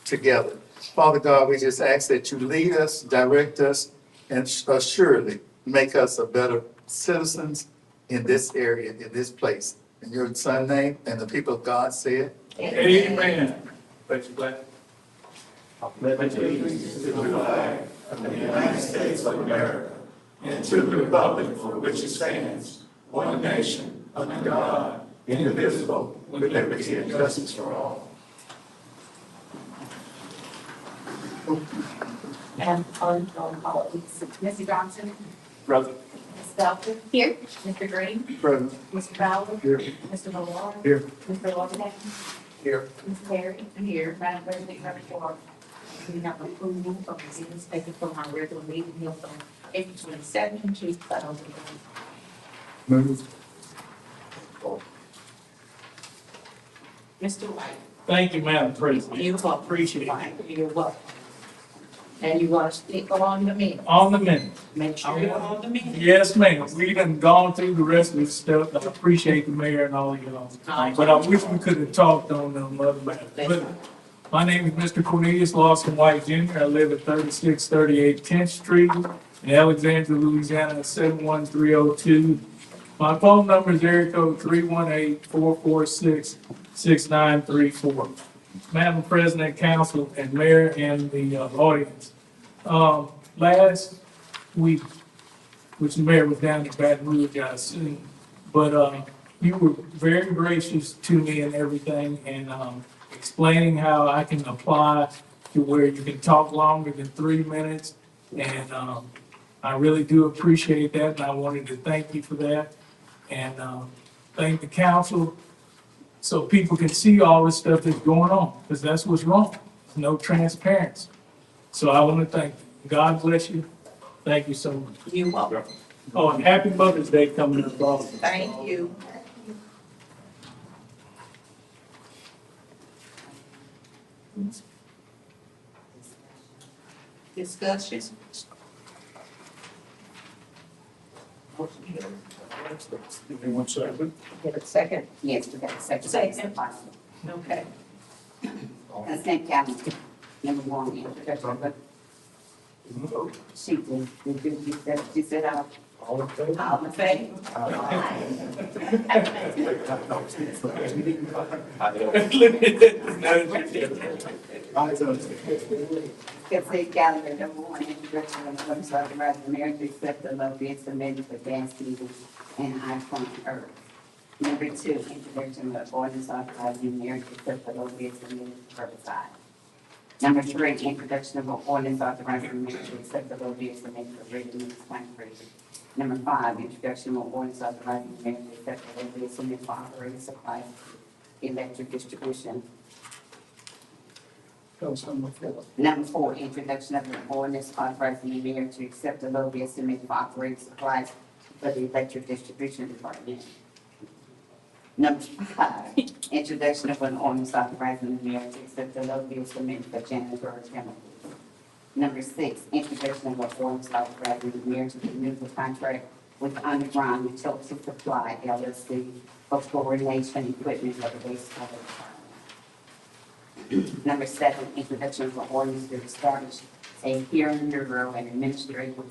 together. Father God, we just ask that you lead us, direct us, and assuredly make us a better citizens in this area, in this place. In your son's name and the people of God say it. Amen. Place your flag. And on call, Mr. Johnson, Present. Ms. Felton. Here. Mr. Green, Present. Mr. Fowler. Here. Mr. Moore. Here. Mr. Lovett. Here. Ms. Perry. Here. Madam President, Madam Chair. We have approval of the minutes taken from our regular meeting held on April 27, 2000. Move. Mr. White. Thank you, Madam President. You're welcome. Appreciate it. You're welcome. And you want to stick on the minute? On the minute. Make sure you're on the minute. Yes, ma'am. We done gone through the rest of this stuff. I appreciate the mayor and all of y'all. But I wish we could have talked on them other matters. But my name is Mr. Cornelius Lawson White Jr. I live at 3638 10th Street in Alexandria, Louisiana, 71302. My phone number is area code 318-446-6934. Madam President, Council, and Mayor, and the audience. Last week, which the mayor was down in Baton Rouge, I assume, but you were very gracious to me and everything, and explaining how I can apply to where you can talk longer than 3 minutes, and I really do appreciate that, and I wanted to thank you for that, and thank the council, so people can see all the stuff that's going on, because that's what's wrong. There's no transparency. So I want to thank you. God bless you. Thank you so much. You're welcome. Oh, and happy Mother's Day coming up also. Thank you. Discussion. Anyone second? Get a second? Yes, we got a second. Second. Okay. Consent calendar, number one, introduction. She said, All in favor? All in favor? consent calendar, number one, introduction of the authorizing the mayor to accept the low bid submitted for gas heating and iPhone Earth. Number two, introduction of ordinance authorizing the mayor to accept the low bid submitted for herbicide. Number three, introduction of an ordinance authorizing the mayor to accept the low bid submitted for ready-mix concrete. Number five, introduction of ordinance authorizing the mayor to accept the low bid submitted for operating supplies, electric distribution. Number four, introduction of an ordinance authorizing the mayor to accept the low bid submitted for operating supplies for the electric distribution department. Number five, introduction of an ordinance authorizing the mayor to accept the low bid submitted for janitorial chemicals. Number six, introduction of an ordinance authorizing the mayor to renew the contract with Underground Utility Supply LLC for coordination equipment for the wastewater department. Number seven, introduction of an ordinance to establish a hearing bureau and administrative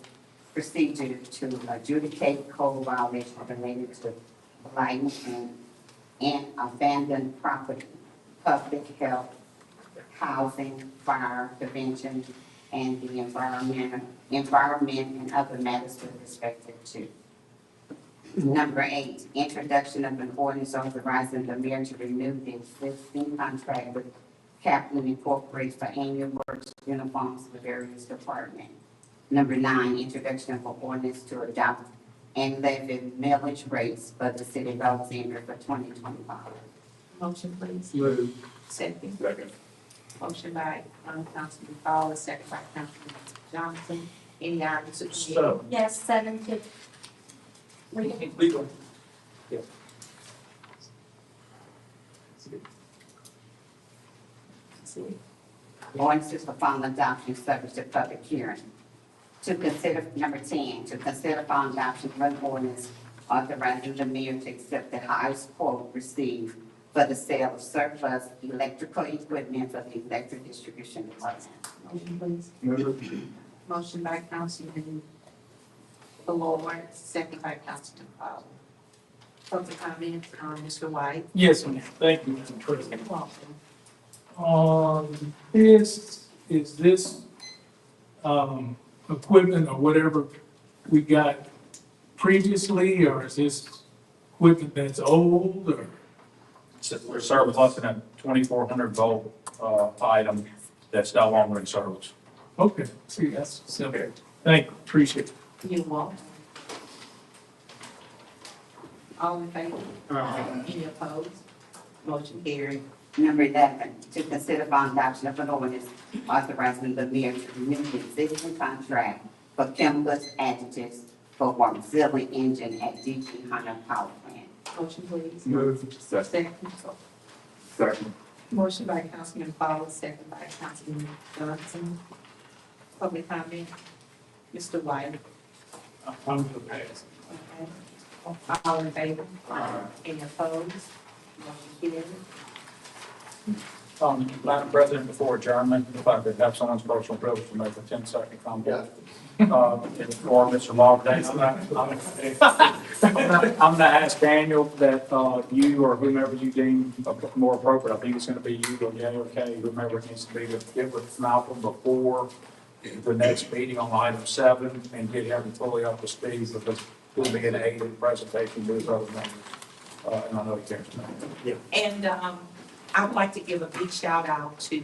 procedure to adjudicate code violations related to blight and abandoned property, public health, housing, fire prevention, and the environment and other matters with respect to. Number 8, introduction of an ordinance authorizing the mayor to renew the existing contract with Kaplan Incorporated for annual works uniforms for various departments. Number 9, introduction of an ordinance to adopt and levy millage rates for the city of Alexandria for 2025. Motion, please. Move. Second. Second. Motion by, Councilman Fowler, second by Councilman Johnson. Any items to be? So. Yes, 7 to 3. Legal. Yeah. Ordinances for final adoption subject to public hearing. To consider, number 10, to consider final adoption of an ordinance authorizing the mayor to accept the highest quote received for the sale of surplus electrical equipment for the electric distribution department. Motion, please. Move. Motion by Councilman Lloyd, second by Councilman Fowler. Public comments, Mr. White. Yes, ma'am. Thank you, Madam President. You're welcome. Is this, equipment or whatever we got previously, or is this equipment that's old, or? So we're surplusing a 2400 volt item that's no longer in service. Okay, see, that's simple. Thank you, appreciate it. You're welcome. All in favor? Any opposed? Motion carried. Number 11, to consider final adoption of an ordinance authorizing the mayor to renew the existing contract for chemicals additives for auxiliary engine at DG Hunter Power Plant. Motion, please. Move. Second. Second. Motion by Councilman Fowler, second by Councilman Johnson. Public comment, Mr. White. I'm gonna pass. Okay. All in favor? Any opposed? Motion carried. Madam President, before adjournment, if I could have someone's personal privilege to make a 10-second comment. Or Mr. Martin, I'm gonna ask Daniel that, you or whomever you deem more appropriate, I think it's gonna be you or Jay or Kay, whomever it needs to be, to get with Malcolm before the next meeting on item 7 and get him fully up to speed, because he'll be an aided presentation with his other members. And I know he cares. And, I would like to give a big shout out to,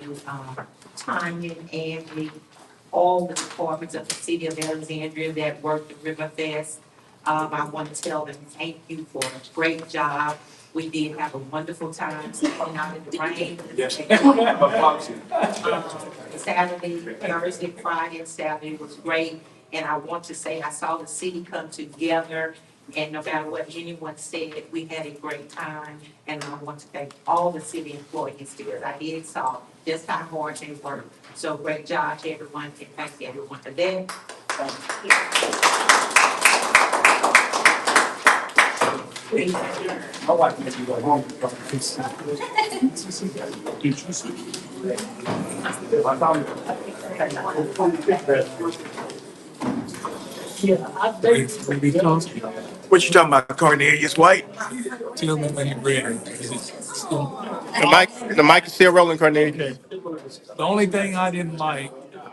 Tanya and Andy, all the departments of the city of Alexandria that worked the River Fest. I want to tell them thank you for a great job. We did have a wonderful time stepping out in the rain. Saturday, Thursday, Friday, and Saturday was great. And I want to say, I saw the city come together, and no matter what anyone said, we had a great time. And I want to thank all the city employees because I did saw just how hard they worked. So great job to everyone, and thank everyone for that. My wife made me go home. What you talking about, Cornelius White? Tell me when you're ready. The mic is still rolling, Cornelius. The only thing I didn't like,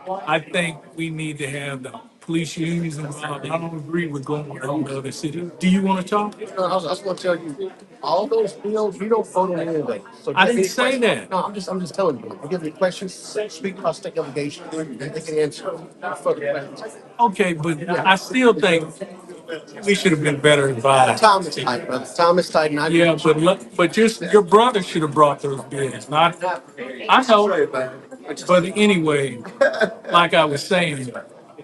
I think we need to have the police unions involved. I don't agree with going on to other cities. Do you want to talk? I was gonna tell you, all those bills, we don't vote on any of them. So I give me didn't say questions. that. No, I'm just telling you. I give you questions, speak about state delegation, and they can answer further questions. Okay, but I still think we should have been better advised. Time is tight, brother. Time is tight, and I. Yeah, but just, your brother should have brought those bills, not, I know. But anyway, like I was saying,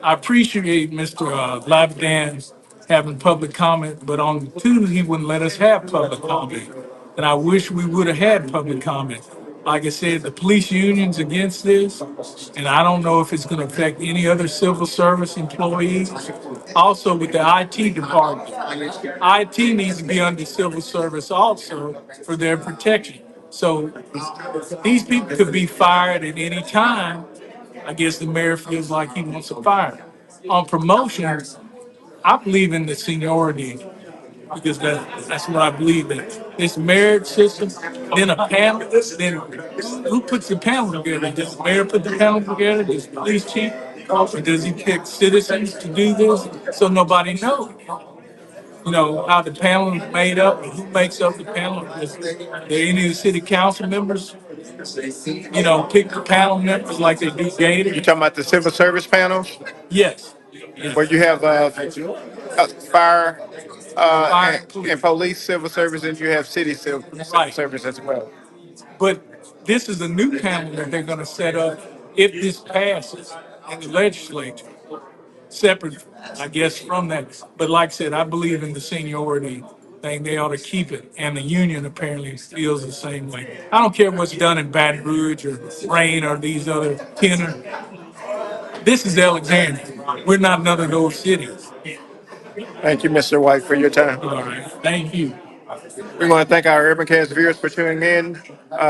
I appreciate Mr. Labadan having public comment, but on 2, he wouldn't let us have public comment. And I wish we would have had public comment. Like I said, the police union's against this, and I don't know if it's gonna affect any other civil service employees. Also with the IT department, IT needs to be under civil service also for their protection. So these people could be fired at any time. I guess the mayor feels like he wants to fire. On promotions, I believe in the seniority because that's what I believe in. This merit system, then a panel, then who puts the panel together? Does the mayor put the panel together? Does the police chief? Or does he pick citizens to do this? So nobody knows, how the panel is made up, and who makes up the panel. Is there any of the city council members, pick the panel members like they do Gator? You talking about the civil service panels, Yes. where you have fire Fire and and police. police civil service, and you have civil Right. service as well. But this is a new panel that they're gonna set up if this passes in the legislature, separate, I guess, from that. But like I said, I believe in the seniority thing. They ought to keep it, and the union apparently feels the same way. I don't care what's done in Baton Rouge or Rain or these other tenor. This is Alexandria. We're not none of those cities. Thank you, Mr. White, for your time. All right, thank you. We want to thank our Urban Cast viewers for tuning in.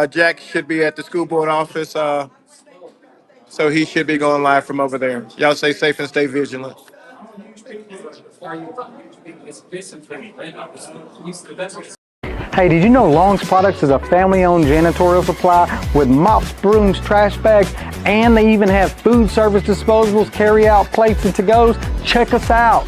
Jack should be at the school board office, so he should be going live from over there. Y'all stay safe and stay vigilant. Hey, did you know Long's Products is a family-owned janitorial supply with mops, brooms, trash bags, and they even have food service disposables, carry-out plates, and to-goes? Check us out.